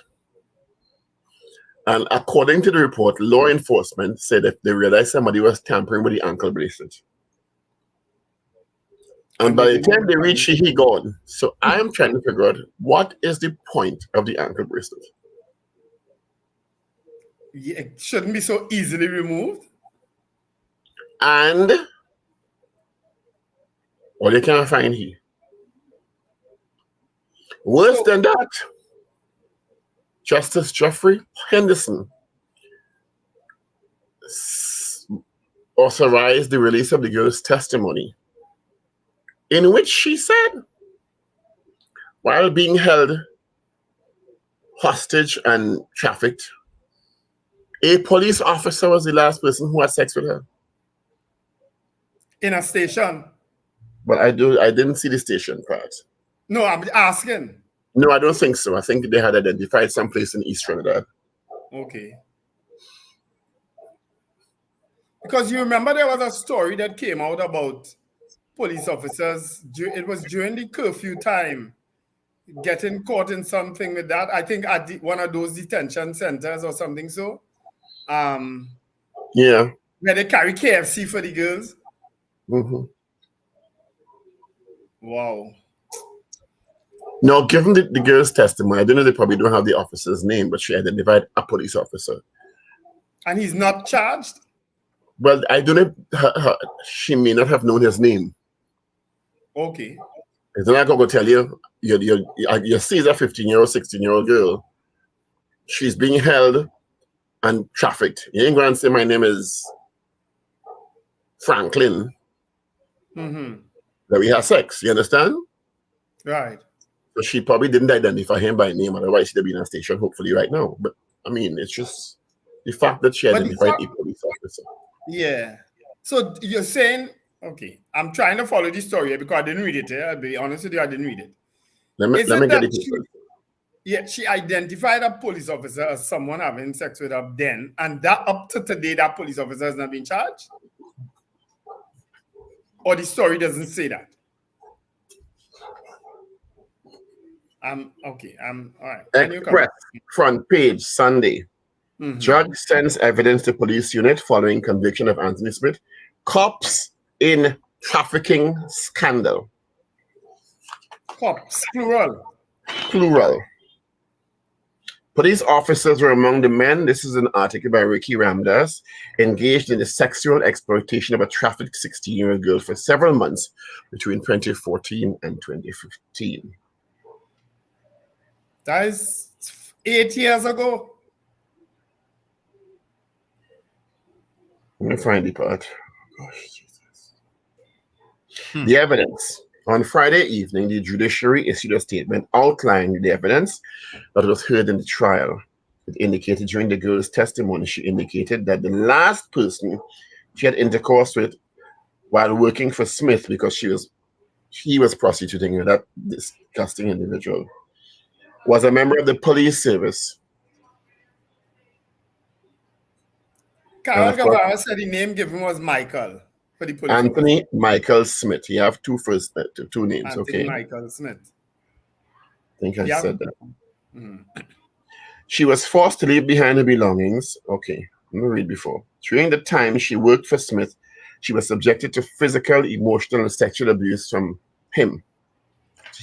And according to the report, law enforcement said that they realized somebody was tampering with the ankle bracelet. And by the time they reached he gone. So I am trying to figure out what is the point of the ankle bracelet. Yeah, it shouldn't be so easily removed. And what you can't find here. Worse than that, Justice Jeffrey Henderson authorized the release of the girl's testimony, in which she said, while being held hostage and trafficked, a police officer was the last person who had sex with her. In a station? But I didn't see the station part. No, I'm asking. No, I don't think so. I think they had identified some place in East Trinidad. Okay. Because you remember there was a story that came out about police officers. It was during the curfew time, getting caught in something with that. I think at one of those detention centers or something so. Yeah. Where they carry KFC for the girls. Wow. Now, given the girl's testimony, I don't know, they probably don't have the officer's name, but she identified a police officer. And he's not charged? Well, I don't know. She may not have known his name. Okay. It's not going to tell you, you see a 15-year-old, 16-year-old girl. She's being held and trafficked. You ain't going to say my name is Franklin. That we have sex. You understand? Right. So she probably didn't identify him by name, otherwise she'd be in a station hopefully right now. But I mean, it's just the fact that she identified a police officer. Yeah. So you're saying, okay, I'm trying to follow the story because I didn't read it. I'll be honest with you, I didn't read it. Let me get it. Yeah, she identified a police officer as someone having sex with her then, and that up to today, that police officer has not been charged? Or the story doesn't say that? Okay, all right. Express, front page, Sunday. Judge sends evidence to police unit following conviction of Anthony Smith. Cops in trafficking scandal. Cops, plural. Plural. Police officers were among the men, this is an article by Ricky Ramdas, engaged in the sexual exploitation of a trafficked 16-year-old girl for several months between 2014 and 2015. That is 8 years ago. Let me find the part. Gosh, Jesus. The evidence. On Friday evening, the judiciary issued a statement outlining the evidence that was heard in the trial. It indicated during the girl's testimony, she indicated that the last person she had intercourse with while working for Smith, because he was prostituting her, that disgusting individual, was a member of the police service. Carol Guevara said the name given was Michael for the police. Anthony Michael Smith. You have two names, Anthony okay? Michael Smith. I think I said that. Mm. She was forced to leave behind her belongings. Okay, let me read before. During the time she worked for Smith, she was subjected to physical, emotional, and sexual abuse from him.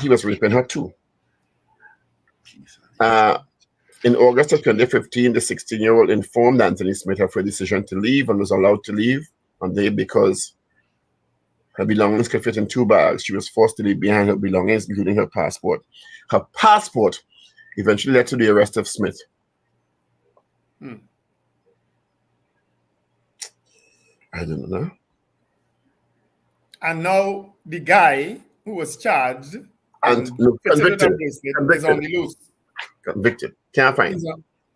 He was raping her too. In August of 2015, the 16-year-old informed Anthony Smith of her decision to leave and was allowed to leave on day because her belongings could fit in 2 bags. She was forced to leave behind her belongings, including her passport. Her passport eventually led to the arrest of Smith. I don't know. And now the guy who was charged and convicted is on the loose. Convicted. Can't find.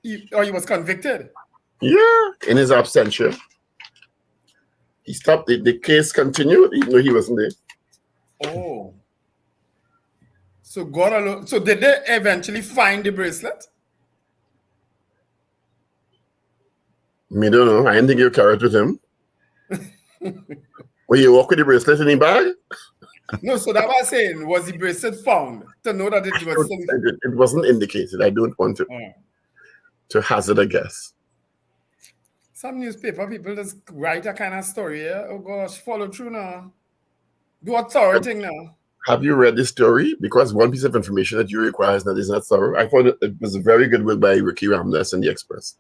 He was convicted? Yeah, in his absentia. He stopped. The case continued, even though he wasn't there. Oh. So God alone. So did they eventually find the bracelet? Me don't know. I didn't think you carried with him. Will you walk with the bracelet in the bag? No, so that was saying, was the bracelet found to know that it was still... It wasn't indicated. I don't want to hazard a guess. Some newspaper people just write a kind of story. Yeah? Oh gosh, follow through now. Do a thorough thing now. Have you read the story? Because one piece of information that you require is not thorough. I thought it was a very good work by Ricky Ramdas and the Express.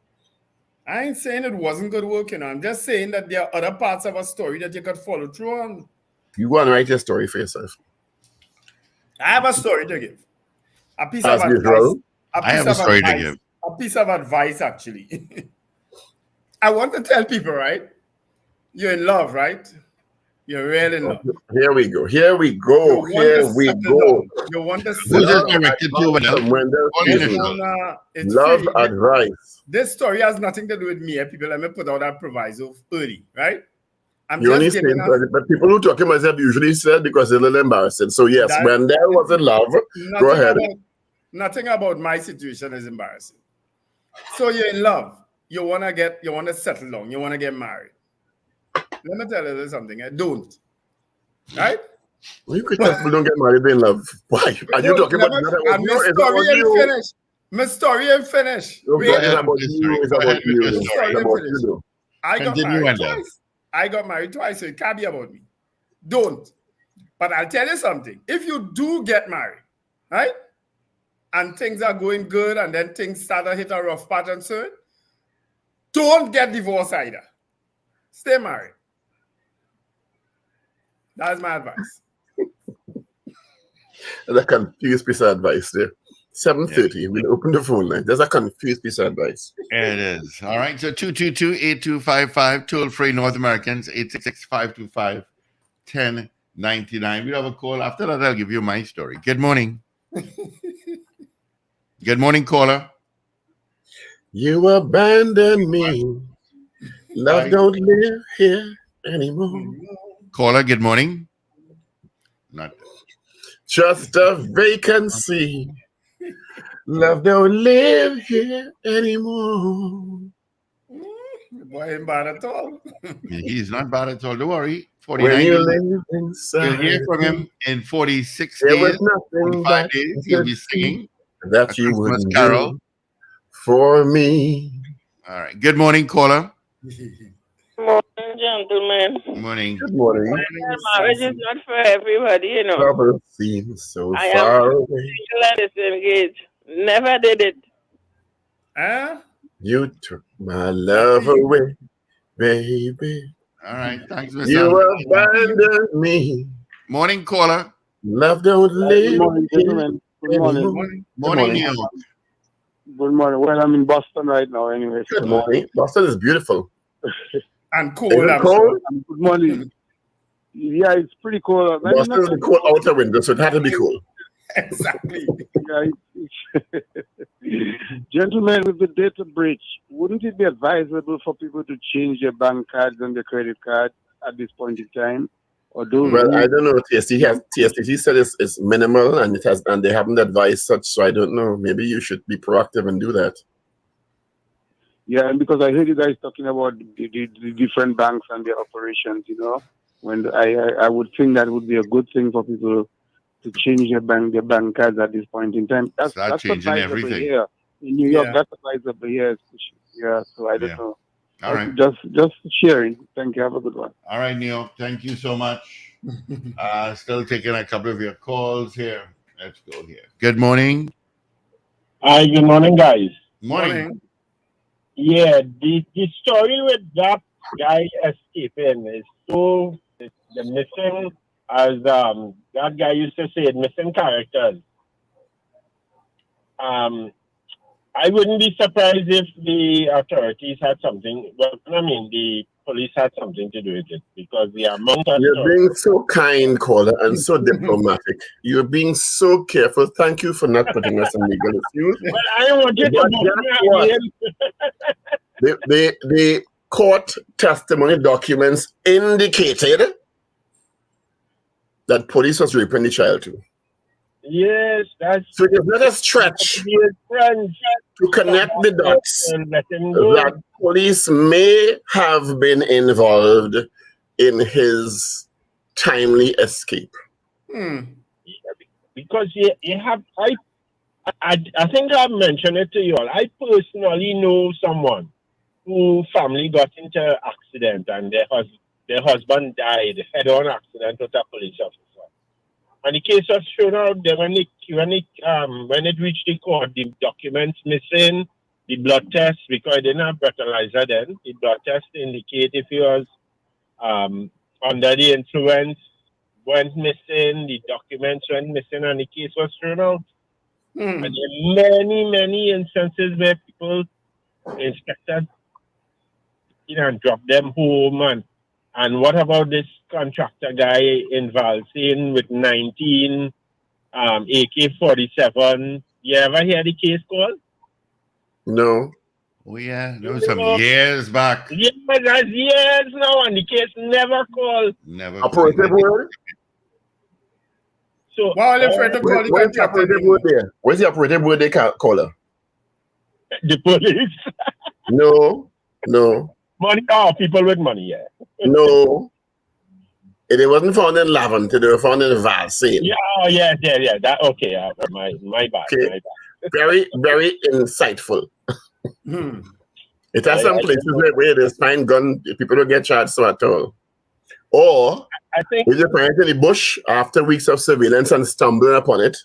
I ain't saying it wasn't good work, I'm just saying that there are other parts of a story that you could follow through on. You go and write your story for yourself. I have a story to give. A piece As of usual. advice. I have a story to give. A piece of advice, actually. I want to tell people, right? You're in love, right? You're really in love. Here we go. Here we go. Here we go. You want to Who's this directed to? Love advice. This story has nothing to do with me. People, let me put out that proviso early, right? I'm you only just giving but people who talk about themselves usually said because they're a little embarrassing. So yes, when there was in love, go ahead. Nothing about my situation is embarrassing. So you're in love. You want to settle down. You want to get married. Let me tell you something. Don't. Right? Well, you could tell people don't get married in love. Why? Are you talking about that? My story ain't finished. It's about you. I got married twice. I got married twice, so it can't be about me. Don't. But I'll tell you something. If you do get married, right? And things are going good, and then things start to hit a rough pattern soon, don't get divorced either. Stay married. That's my advice. That's a confused piece of advice there. 7:30, we'll open the phone line. There's a confused piece of advice. It is. All right. So 222-8255, toll-free North Americans, 866-525-1099. We have a call. After that, I'll give you my story. Good morning. Good morning, caller. You abandoned me. Love don't live here anymore. Caller, good morning. Not just a vacancy. Love don't live here anymore. Boy, ain't bad at all. He's not bad at all. Don't worry. 49 when you years. live inside, you'll hear from him in 46 days. 45 days. He'll be singing that you would carol for me. All right. Good morning, caller. Good morning, gentlemen. Good morning. Good morning. Marriage is not for everybody, you know. Trouble seems so I far am away. single and disengaged. Never did it. Huh? You took my love away, baby. All right. Thanks, Mr. You abandoned me. Morning, caller. Love don't live. Good morning, gentlemen. Good morning. Morning, New York. Good morning. Well, I'm in Boston right now, anyway. Good morning. Boston is beautiful. And cold. Is it cold? Good morning. Yeah, it's pretty cool. Boston is a cool outer window, so it had to be cool. Exactly. Yeah, gentlemen, with the data breach, wouldn't it be advisable for people to change their bank cards and their credit cards at this point in time? Or those Well, I don't know. TSTC said it's minimal and they haven't advised such, so I don't know. Maybe you should be proactive and do that. Yeah, and because I heard you guys talking about the different banks and their operations, when I would think that would be a good thing for people to change their bank cards at this point in time. That's changing advisable everything. here in New York. That's advisable here. Yeah, so I don't know. All right. Just sharing. Thank you. Have a good one. All right, Neil. Thank you so much. Still taking a couple of your calls here. Let's go here. Good morning. Hi, good morning, guys. Morning. Yeah, the story with that guy escaping is so the missing, as that guy used to say, missing characters. I wouldn't be surprised if the authorities had something. Well, I mean, the police had something to do with it, because the amount of You're being so kind, caller, and so diplomatic. You're being so careful. Thank you for not putting us in legal issues. Well, I don't want you to the court testimony documents indicated that police was raping the child too. Yes, that's so. It's not a stretch to connect the dots that police may have been involved in his timely escape. Because you have, I think I've mentioned it to you all. I personally know someone whose family got into an accident and their husband died, head-on accident with a police officer. And the case was shown out there when it reached the court, the documents missing, the blood test, because I didn't have breathalyzer then. The blood test indicate if he was under the influence, went missing, the documents went missing, and the case was thrown out. And there are many, many instances where people, inspectors, drop them home. And what about this contractor guy in Valsine with 19 AK-47? You ever hear the case called? No. Oh, yeah. That was some years back. Yeah, that's years now, and the case never called. Never. Operative word? So, where's the operative word there? Where's the operative word they call her? The police. No. Money, people with money, yeah. No. It wasn't found in Laventille, they were found in Valsine. Yeah. That okay. My bad. Okay. My bad. Very, very insightful. It has some places where there's fine gun, people don't get charged so at all. Or I think if you find it in the bush after weeks of surveillance and stumbling upon it,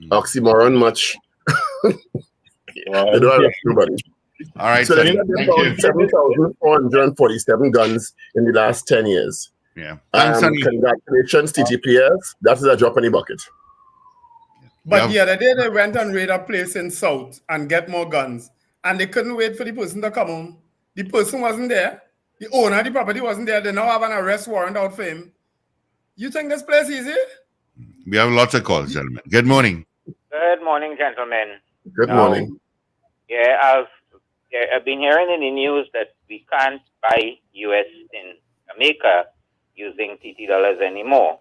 oxymoron much. They don't arrest nobody. All right. So Thank they found 7,447 guns in the last 10 years. Yeah. Thanks, congratulations, TTPS. That is a drop in the bucket. But the other day they went and raided a place in South and get more guns. And they couldn't wait for the person to come home. The person wasn't there. The owner of the property wasn't there. They now have an arrest warrant out for him. You think this place easy? We have lots of calls, gentlemen. Good morning. Good morning, gentlemen. Good morning. Yeah, I've been hearing in the news that we can't buy US in Jamaica using TT dollars anymore.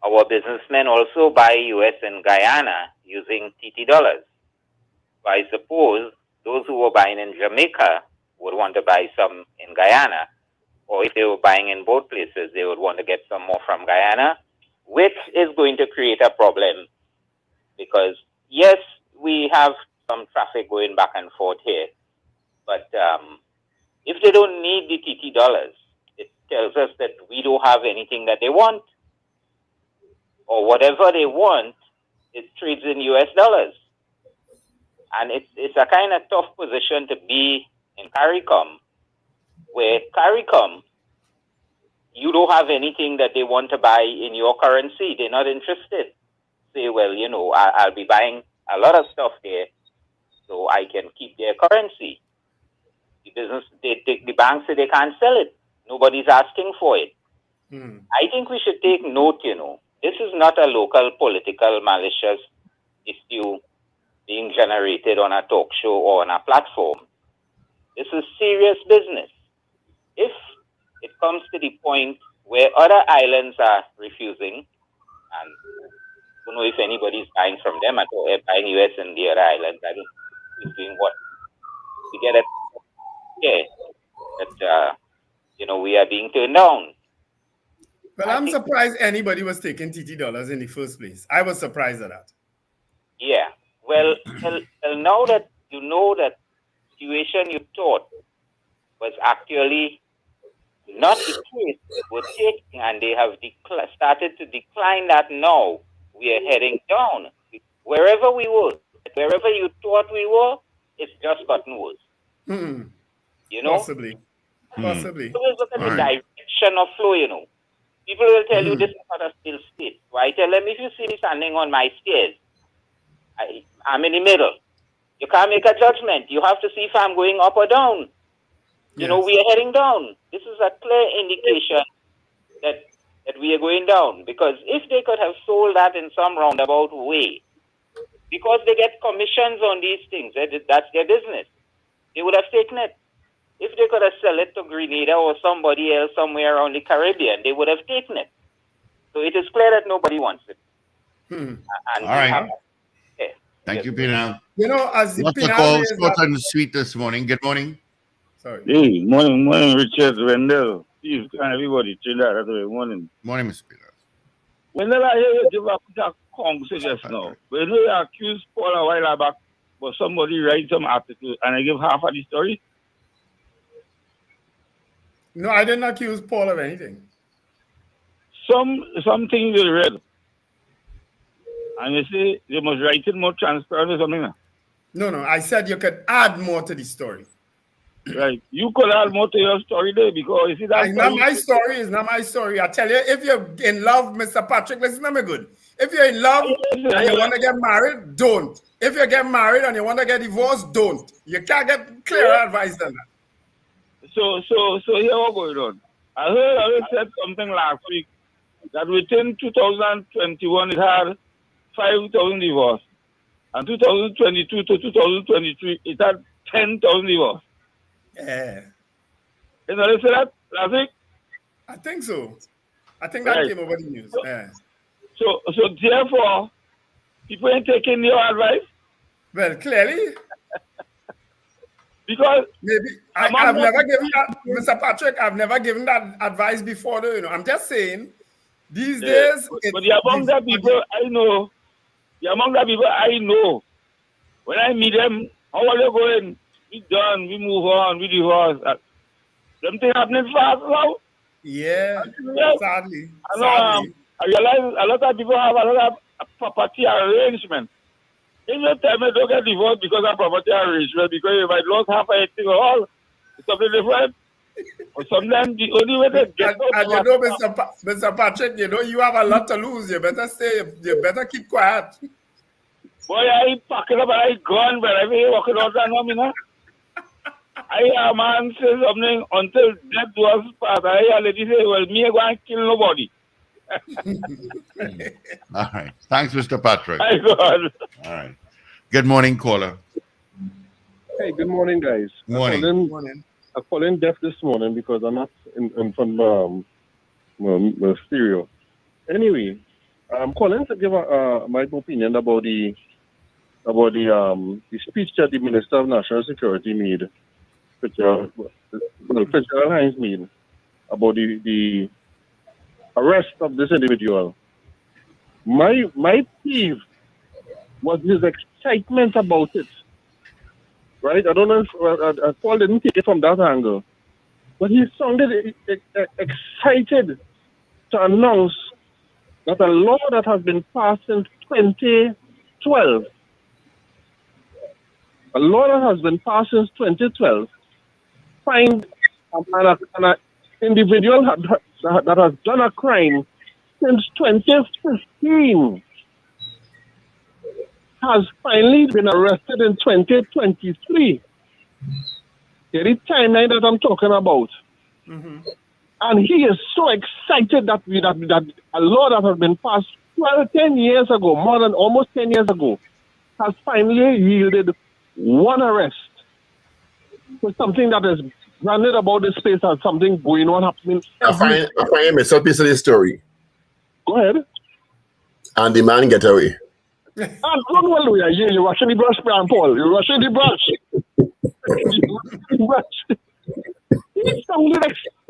Our businessmen also buy US in Guyana using TT dollars. So I suppose those who were buying in Jamaica would want to buy some in Guyana. Or if they were buying in both places, they would want to get some more from Guyana, which is going to create a problem. Because, yes, we have some traffic going back and forth here. But if they don't need the TT dollars, it tells us that we don't have anything that they want. Or whatever they want, it trades in US dollars. And it's a kind of tough position to be in CARICOM, where CARICOM, you don't have anything that they want to buy in your currency. They're not interested. Say, well, I'll be buying a lot of stuff there so I can keep their currency. The banks say they can't sell it. Nobody's asking for it. I think we should take note, this is not a local political malicious issue being generated on a talk show or on a platform. This is serious business. If it comes to the point where other islands are refusing, and I don't know if anybody's buying from them at all, buying US and the other islands, I don't know who's doing what. We get it, that, we are being turned down. Well, I'm surprised anybody was taking TT dollars in the first place. I was surprised at that. Yeah. Well, now that you know that situation you thought was actually not the case, we're taking, and they have started to decline that now, we are heading down. Wherever we were, wherever you thought we were, it's just gotten worse. Possibly. Possibly. Always look at the direction of flow, People will tell you this is not a still state. So I tell them, if you see me standing on my stairs, I'm in the middle. You can't make a judgment. You have to see if I'm going up or down. We are heading down. This is a clear indication that we are going down. Because if they could have sold that in some roundabout way, because they get commissions on these things, that's their business, they would have taken it. If they could have sold it to Grenada or somebody else somewhere around the Caribbean, they would have taken it. So it is clear that nobody wants it. And all right. Thank you, Pina. As the lots of calls, short and sweet this morning. Good morning. Sorry. Hey, morning, Richard, Wendell, Steve, and everybody. Morning. Morning, Mr. Pina. Wendell, I hear you give up that conversation just now. When you accused Paul a while back, but somebody write some article and I give half of the story. No, I didn't accuse Paul of anything. Some things they read. And you say they must write it more transparent or something. No, I said you could add more to the story. Right. You could add more to your story there because you see that. It's not my story. It's not my story. I tell you, if you're in love, Mr. Patrick, listen to me good. If you're in love and you want to get married, don't. If you get married and you want to get divorced, don't. You can't get clearer advice than that. So here what going on. I heard I said something last week that within 2021 it had 5,000 divorce, and 2022 to 2023 it had 10,000 divorce. Yeah. You know, they said that last week? I think so. I think that came over the news. Yeah. So therefore, people ain't taking your advice? Well, clearly. Because maybe I've never given that, Mr. Patrick, I've never given that advice before, though, I'm just saying, these days... But among the people I know, when I meet them, how are they going? We done, we move on, we divorce. Something happening fast now? Yeah, sadly. I know, I realize a lot of people have a lot of property arrangement. In the time, they don't get divorced because of property arrangement, because if I lost half of anything or all, it's something different. Or sometimes the only way they get and you know, Mr. Patrick, you have a lot to lose. You better keep quiet. Boy, I pack it up and I gone, but I be walking out and home, I hear a man say something until death was passed. I hear a lady say, well, me, I go and kill nobody. All right. Thanks, Mr. Patrick. My God. All right. Good morning, caller. Hey, good morning, guys. Morning. I'm calling deaf this morning because I'm not in front of stereo. Anyway, I'm calling to give my opinion about the speech that the Minister of National Security made, Fitzgerald Hines made, about the arrest of this individual. My peeve was his excitement about it. Right? I don't know if Paul didn't take it from that angle, but he sounded excited to announce that a law that has been passed since 2012, finds an individual that has done a crime since 2015 has finally been arrested in 2023. The timeline that I'm talking about. Mm-hmm. And he is so excited that that a law that has been passed 10 years ago, more than almost 10 years ago, has finally yielded one arrest for something that is branded about this place as something going on happening. I find a piece of the story. Go ahead. And the man get away. And you're rushing the brush, Brian Paul. You're rushing the brush.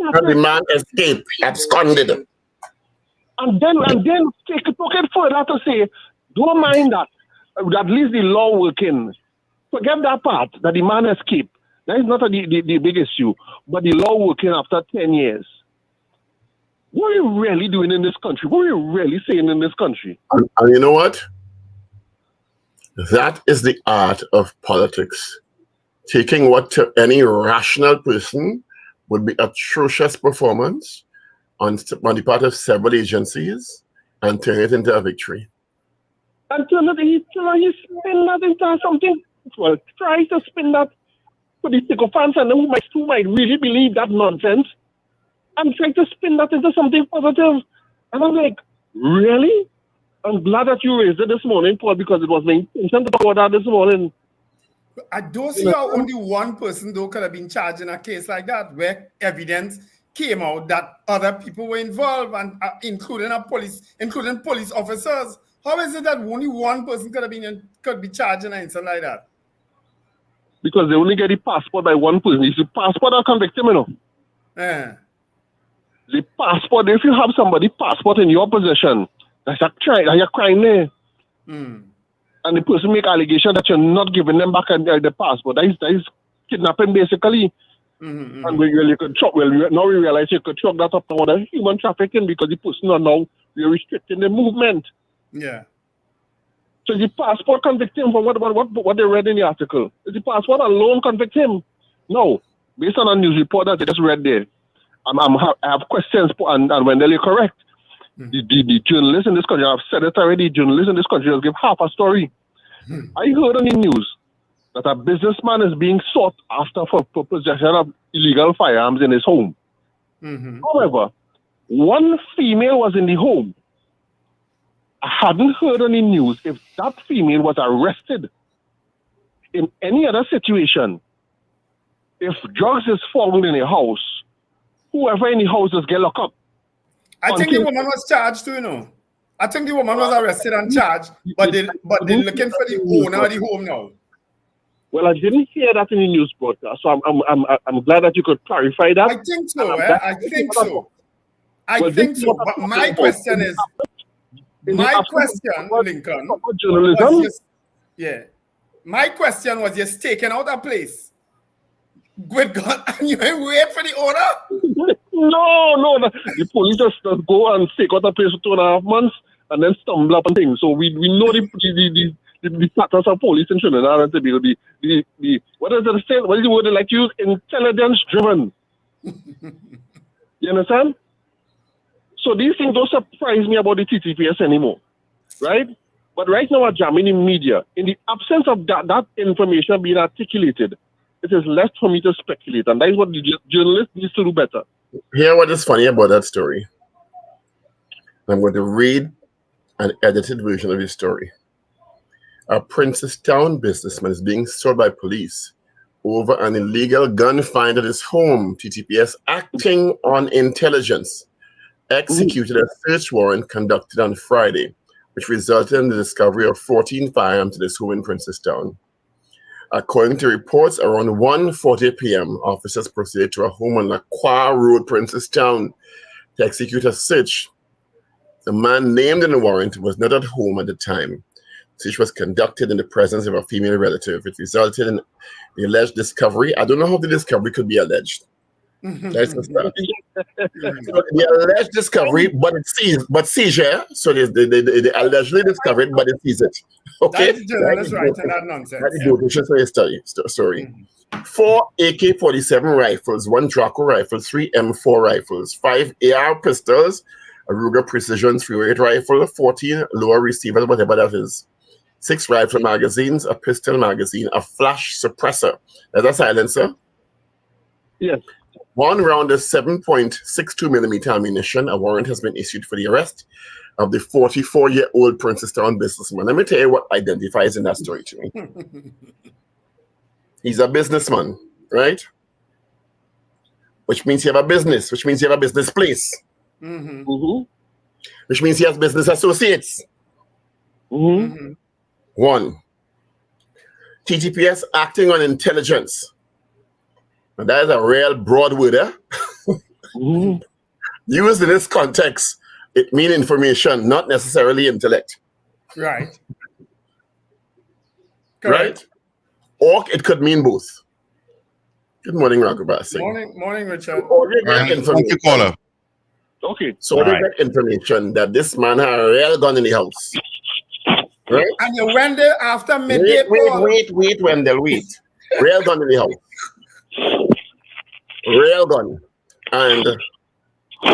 And the man escaped, absconded. And then took it further to say, don't mind that. At least the law working. Forget that part, that the man escaped. That is not the big issue. But the law working after 10 years. What are you really doing in this country? What are you really saying in this country? And you know what? That is the art of politics. Taking what to any rational person would be atrocious performance on the part of several agencies and turn it into a victory. And he spin that into something. Well, try to spin that for the sycophants and who might really believe that nonsense. And try to spin that into something positive. And I'm like, really? I'm glad that you raised it this morning, Paul, because it was my intention to talk about that this morning. I don't see how only one person though could have been charged in a case like that, where evidence came out that other people were involved, and including police officers. How is it that only one person could be charged in an incident like that? Because they only get the passport by one person. It's the passport that convict him, you know. Yeah. The passport. If you have somebody's passport in your possession, that's a crime there. And the person make allegation that you're not giving them back the passport. That is kidnapping basically. And you could chalk, now we realize you could chalk that up to other human trafficking because the person are now we're restricting the movement. Yeah. So the passport convict him from what they read in the article. Is the passport alone convict him? No. Based on a news report that I just read there, I have questions, and when they're correct, the journalists in this country, I've said it already, journalists in this country just give half a story. I heard on the news that a businessman is being sought after for possession of illegal firearms in his home. However, one female was in the home. I hadn't heard on the news if that female was arrested in any other situation. If drugs is found in a house, whoever in the house just get locked up. I think the woman was charged too, you know. I think the woman was arrested and charged, but they're looking for the owner of the home now. Well, I didn't hear that in the news broadcast, so I'm glad that you could clarify that. I think so. I think so. I think so. But my question is, Lincoln, was my question was just taken out of place. Good God, and you ain't wait for the order? No. The police just go and take out a place for 2.5 months and then stumble up on things. So we know the status of police in Trinidad and Tobago. The what is the word they like to use? Intelligence driven. You understand? So these things don't surprise me about the TTPS anymore, right? But right now, I'm jamming in media. In the absence of that information being articulated, it is left for me to speculate, and that is what the journalist needs to do better. Hear what is funny about that story. I'm going to read an edited version of his story. A Princestown businessman is being sought by police over an illegal gun find at his home. TTPS, acting on intelligence, executed a search warrant conducted on Friday, which resulted in the discovery of 14 firearms at his home in Princestown. According to reports, around 1:40 p.m., officers proceeded to a home on Lacroix Road, Princestown, to execute a search. The man named in the warrant was not at home at the time. The search was conducted in the presence of a female relative. It resulted in the alleged discovery. I don't know how the discovery could be alleged. That's the start. So the alleged discovery, but seizure. So they allegedly discovered, but it seized it. Okay, that's the journalist writing that nonsense. That's the story. 4 AK-47 rifles, 1 Draco rifle, 3 M4 rifles, 5 AR pistols, a Ruger Precision 308 rifle, 14 lower receivers, whatever that is, 6 rifle magazines, a pistol magazine, a flash suppressor. That's a silencer. Yes. One round of 7.62 millimeter ammunition. A warrant has been issued for the arrest of the 44-year-old Princeton businessman. Let me tell you what identifies in that story to me. He's a businessman, right? Which means you have a business, which means you have a business place. Which means he has business associates. One, TTPS acting on intelligence. And that is a real broad word, eh? Used in this context, it means information, not necessarily intellect. Right. Right? Or it could mean both. Good morning, Raghuba. Morning, Richard. Thank you, caller. Okay. So they get information that this man had a real gun in the house. Right? And you went there after midday. Wait, Wendell, wait. Real gun in the house. Real gun. And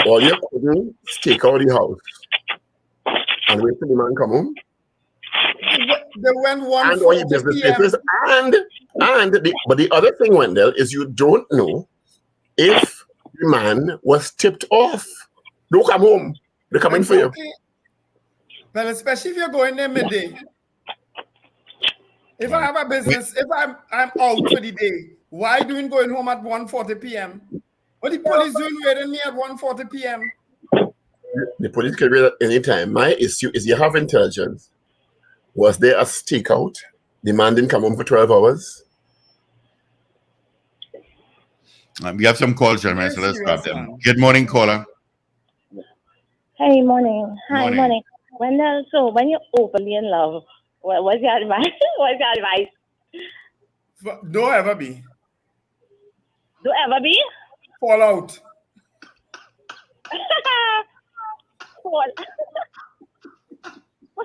all you couldn't stake out the house and wait till the man come home. They went one and all your business papers. But the other thing, Wendell, is you don't know if the man was tipped off. Don't come home. They're coming for you. Well, especially if you're going there midday. If I have a business, if I'm out for the day, why doing going home at 1:40 p.m.? What the police doing waiting me at 1:40 p.m.? The police can wait at any time. My issue is you have intelligence. Was there a stakeout? The man didn't come home for 12 hours. We have some calls, gentlemen, so let's grab them. Good morning, caller. Hey, morning. Hi, morning. Wendell, so when you're overly in love, what's your advice? What's your advice? Don't ever be. Don't ever be? Fall out.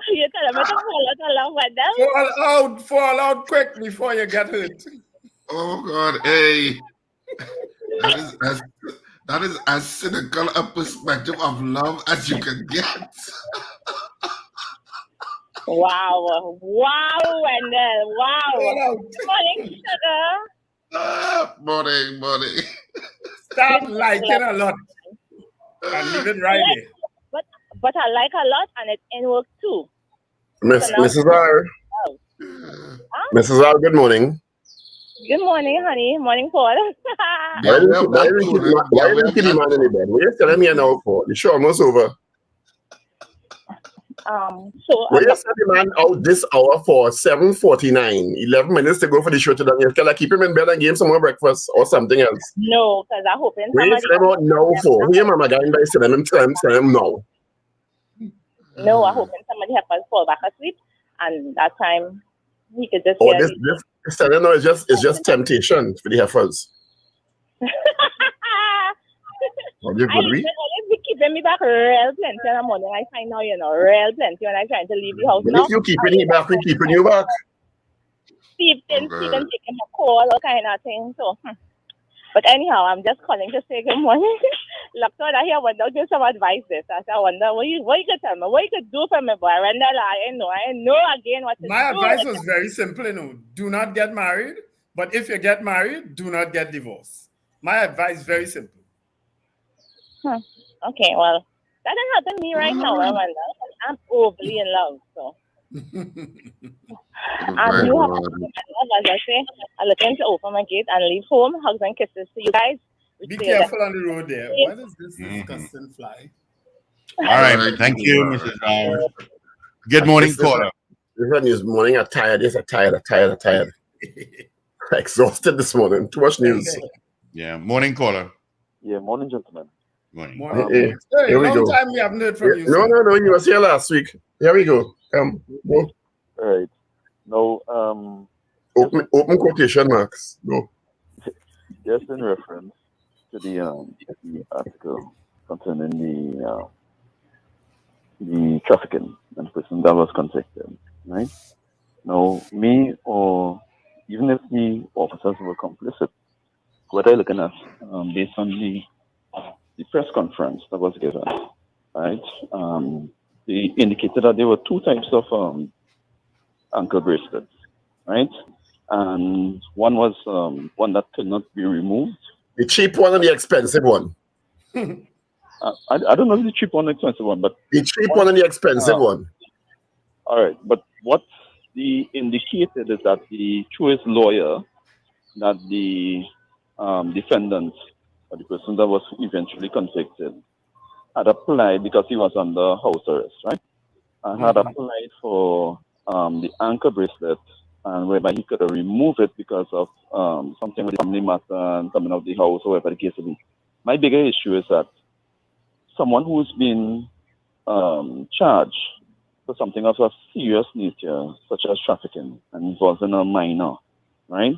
You tell me to fall out of love with them? Fall out quick before you get hurt. Oh, God. Hey. That is as cynical a perspective of love as you can get. Wow, Wendell, wow. Morning, sugar. Morning. Stop liking a lot and leave it right there. But I like a lot and it's in work too. Mrs. R. Mrs. R, good morning. Good morning, honey. Morning, Paul. Why didn't you keep the man in the bed? What are you telling me now for? The show almost over. Why you send the man out this hour for 7:49? 11 minutes to go for the show today. Can I keep him in bed and give him some more breakfast or something else? No, because I'm hoping somebody... What are you out now for? Who your mama guy by sending him now? No, I'm hoping somebody help us fall back asleep, and that time we could just. This telling now is just temptation for the heifers. You always be keeping me back real plenty in the morning. I find out, real plenty when I'm trying to leave the house. But if you keeping me back, we keeping you back. Steve taking a call or kind of thing. So, but anyhow, I'm just calling to say good morning. Look, so I hear Wendell give some advice this. I wonder what you could tell me, what you could do for me, boy. Wendell, I know again what to do. My advice was very simple, do not get married. But if you get married, do not get divorced. My advice very simple. Okay, well, that doesn't happen to me right now, Wendell. I'm overly in love, so. And you have to love, as I say, I'm looking to open my gate and leave home. Hugs and kisses to you guys. Be careful on the road there. What is this disgusting fly? All right, thank you, Mrs. R. Good morning, caller. This morning, I'm tired. Yes, I'm tired. Exhausted this morning. Too much news. Yeah, morning, caller. Yeah, morning, gentlemen. Morning. Hey, here we go. Time we haven't heard from you. No, you was here last week. Here we go. Go. All right. Now, open quotation marks. Go. Just in reference to the article concerning the trafficking and person that was convicted, right? Now, me or even if the officers were complicit, what I'm looking at, based on the press conference that was given, right? They indicated that there were two types of ankle bracelets, right? And one was one that could not be removed, The cheap one and the expensive one. I don't know if the cheap one or expensive one, but the cheap one and the expensive one. All right, but what the indicated is that through his lawyer, that the defendant or the person that was eventually convicted had applied because he was under house arrest, right? And had applied for the anchor bracelet, and whereby he could remove it because of something with the family matter and coming out of the house, or whatever the case may be. My bigger issue is that someone who's been charged for something of a serious nature, such as trafficking and involving a minor, right?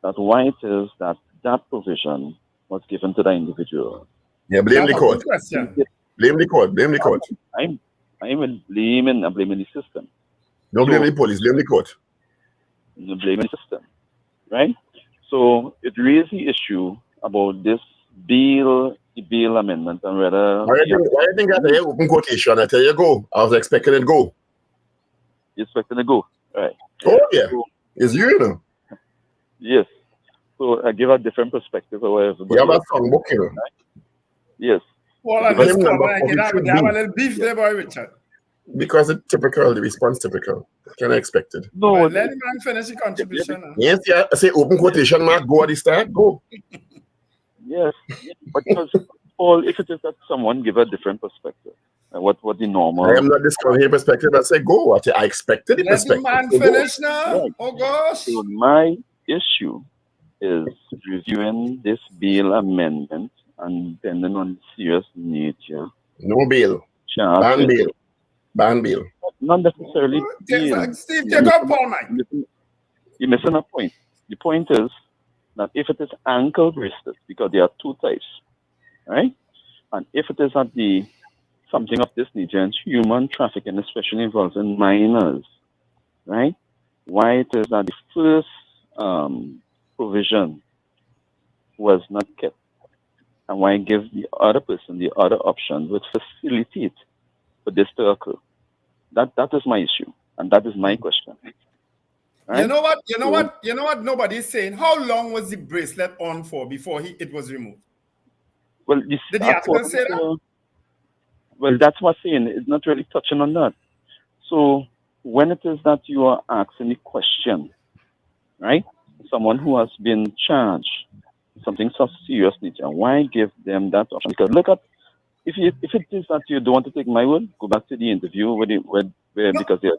That why it is that provision was given to the individual. Yeah, blame the court. Blame the court. Blame the court. I'm blaming the system. Don't blame the police. Blame the court. Blaming the system, right? So it raises the issue about this bail amendment and whether. Why do you think I tell you open quotation? I tell you go. I was expecting it go. You're expecting it go, right? Oh yeah, it's you know. Yes. So I give a different perspective of where everybody. You have a song book, you know. Right? Yes. Well, I have a little beef there, boy, Richard. Because it's typical, the response typical. Kind of expected. No, well, let him finish the contribution. Yes, yeah. I say open quotation mark, go at the start, go. Yes, because Paul, if it is that someone give a different perspective, what the normal. I am not discounting perspective. I say go. I expected the perspective. Let the man finish now. Right. Oh gosh. So my issue is reviewing this bail amendment and depending on serious nature. No bail. Ban bail. Ban bail. Not necessarily bail. Steve, take up Paul, Mike. You're missing a point. The point is that if it is ankle bracelets, because there are two types, right? And if it is at something of this nature and human trafficking, especially involving minors, right? Why it is that the first provision was not kept, and why give the other person the other option would facilitate for this to occur. That is my issue, and that is my question. Right? You know what nobody's saying. How long was the bracelet on for before it was removed? Well, did the article say that? Well, that's what's saying. It's not really touching on that. So when it is that you are asking the question, right? Someone who has been charged something so serious nature, why give them that option? Because look at if it is that you don't want to take my word, go back to the interview because they're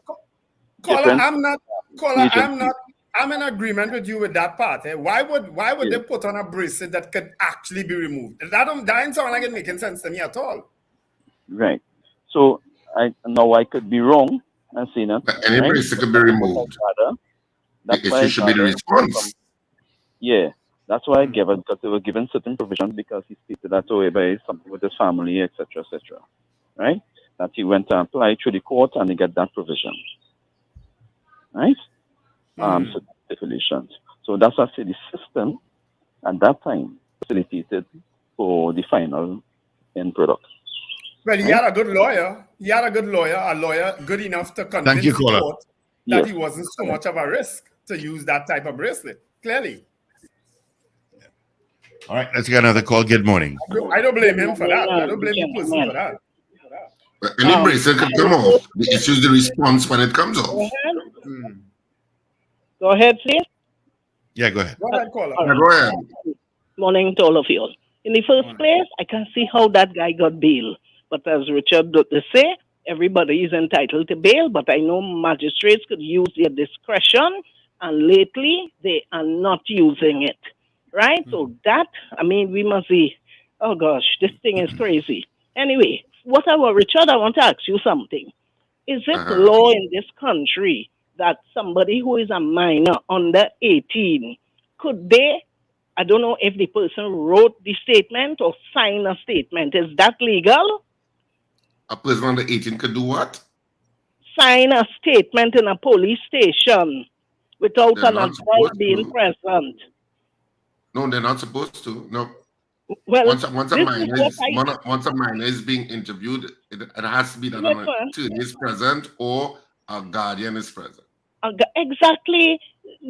Caller, I'm in agreement with you with that part. Eh? Why would they put on a bracelet that could actually be removed? That doesn't sound like it making sense to me at all. Right. So I could be wrong and saying that. But any bracelet could be removed. It should be the response. Yeah. That's why I gave it, because they were given certain provisions because he stated that away by something with his family, etc., etc. Right? That he went to apply through the court and he got that provision. Right? Stipulations. So that's why I say the system at that time facilitated for the final end product. Well, he had a good lawyer. A lawyer good enough to convince the court that he wasn't so much of a risk to use that type of bracelet. Clearly. All right, let's get another call. Good morning. I don't blame him for that. I don't blame the person for that. But any bracelet could come off. The issue is the response when it comes off. Go ahead, please. Yeah, go ahead. Go ahead, caller. Go ahead. Morning to all of you. In the first place, I can see how that guy got bail. But as Richard say, everybody is entitled to bail, but I know magistrates could use their discretion, and lately they are not using it. Right? So we must see. Oh gosh, this thing is crazy. Anyway, Richard, I want to ask you something. Is it law in this country that somebody who is a minor under 18, could they, I don't know if the person wrote the statement or signed a statement, is that legal? A person under 18 could do what? Sign a statement in a police station without an adult being present. No, they're not supposed to. No. Well, once a minor is being interviewed, it has to be that an attorney is present or a guardian is present. Exactly.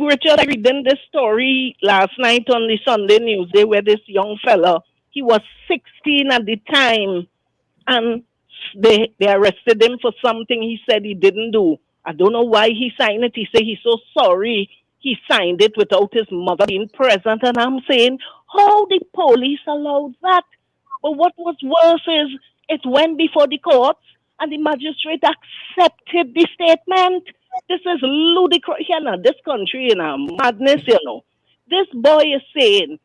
Richard, I read in this story last night on the Sunday Newsday where this young fella, he was 16 at the time, and they arrested him for something he said he didn't do. I don't know why he signed it. He said he's so sorry he signed it without his mother being present. And I'm saying, how the police allowed that? But what was worse is it went before the courts and the magistrate accepted the statement. This is ludicrous. You know, this country, madness, you know. This boy is saying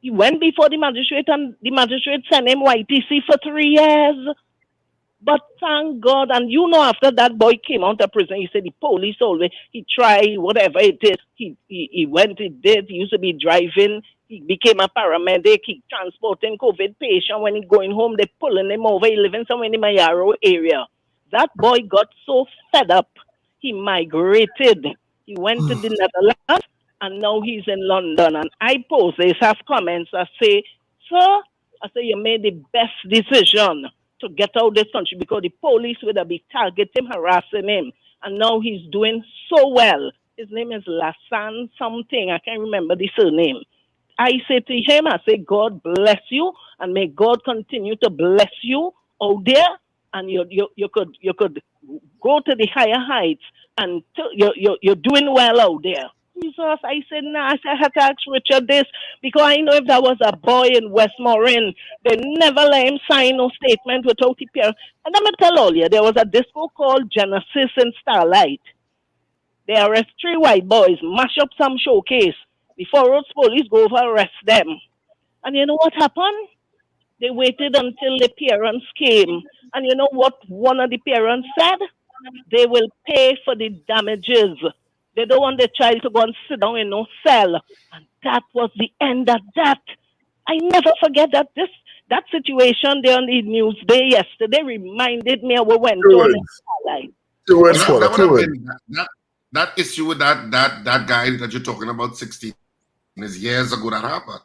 he went before the magistrate and the magistrate sent him YTC for 3 years. But thank God, and you know, after that boy came out of prison, he said the police always, he tried whatever it is. He went, he did, he used to be driving, he became a paramedic, he transporting COVID patient. When he going home, they pulling him over, he living somewhere in the Mayaro area. That boy got so fed up, he migrated. He went to the Netherlands, and now he's in London. And I post this, have comments, I say, sir, I say, you made the best decision to get out of this country because the police would have been targeting him, harassing him. And now he's doing so well. His name is Lassan something. I can't remember the surname. I say to him, I say, God bless you and may God continue to bless you out there. And you could go to the higher heights and you're doing well out there. Jesus, I said, nah, I had to ask Richard this because I know if that was a boy in Westmoreland, they never let him sign no statement without the parents. And I'm going to tell all you, there was a disco called Genesis in Starlight. They arrest 3 white boys, mash up some showcase. The Forest police go over arrest them. And you know what happened? They waited until the parents came. And you know what one of the parents said? They will pay for the damages. They don't want the child to go and sit down in no cell. And that was the end of that. I never forget that that situation there on the news day yesterday reminded me of what went on in Starlight. That issue with that guy that you're talking about, 16 is years ago that happened.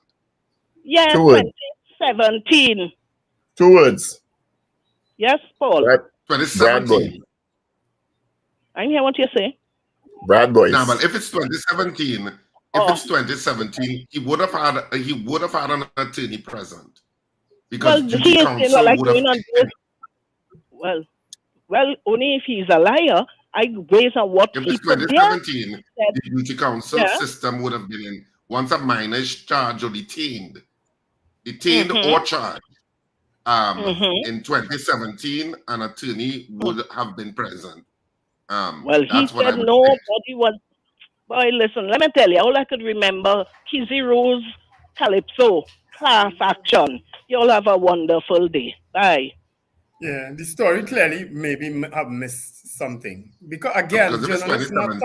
Yeah, 2017. 2 words. Yes, Paul. 2017. I didn't hear what you say. Bad boys. No, but if it's 2017, he would have had an attorney present because he is like going on this. Well, only if he's a liar. I based on what if it's 2017, the duty council system would have been in once a minor is charged or detained or charged. In 2017, an attorney would have been present. He said nobody was. Boy, listen, let me tell you, all I could remember, Kizzy Rose, Calypso, class action. You all have a wonderful day. Bye. Yeah, the story clearly maybe have missed something. Because again, journalists not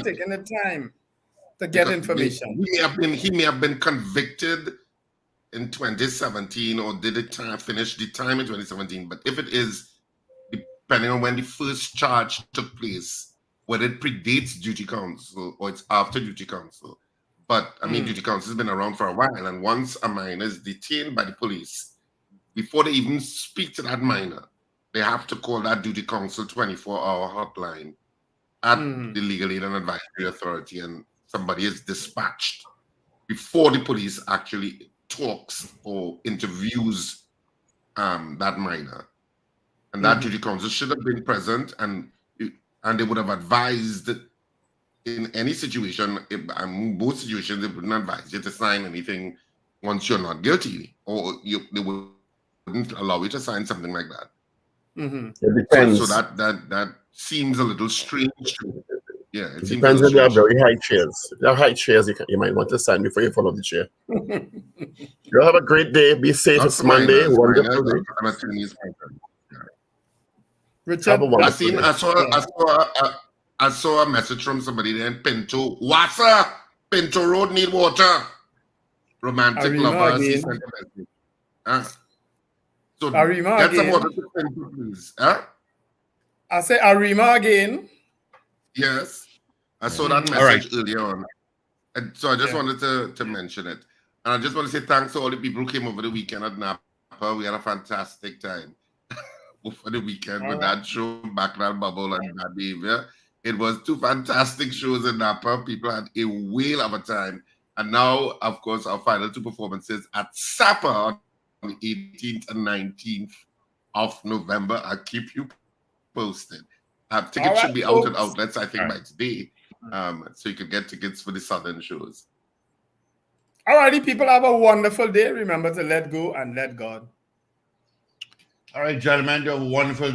taking the time to get information. He may have been convicted in 2017 or did it finish the time in 2017. But if it is, depending on when the first charge took place, whether it predates duty council or it's after duty council. But I mean, duty council has been around for a while, and once a minor is detained by the police, before they even speak to that minor, they have to call that duty council 24-hour hotline at the Legal Aid and Advisory Authority, and somebody is dispatched before the police actually talks or interviews that minor. And that duty council should have been present, and they would have advised in any situation, in both situations, they wouldn't advise you to sign anything once you're not guilty, or they wouldn't allow you to sign something like that. It depends. So that seems a little strange. Yeah, it depends if you have very high chairs. If you have high chairs, you might want to sign before you follow the chair. You have a great day. Be safe. It's Monday. Wonderful day. Richard, I saw a message from somebody there in Pinto. Wassa, Pinto Road need water. Romantic lovers. He sent a message. So Arima get again. some water to Pinto, please. I say Arima again. Yes, I saw that message earlier on, and so I just wanted to mention it. And I just want to say thanks to all the people who came over the weekend at Napa. We had a fantastic time. For the weekend with that show, Bacchanal Bubble and Bad Behavior. It was two fantastic shows in Napa. People had a whale of a time. And now, of course, our final two performances at SAPA on the 18th and 19th of November. I'll keep you posted. Tickets should be out at outlets, I think, by today. So you can get tickets for the Southern shows. Alrighty, people, have a wonderful day. Remember to let go and let God. All right, gentlemen, you have a wonderful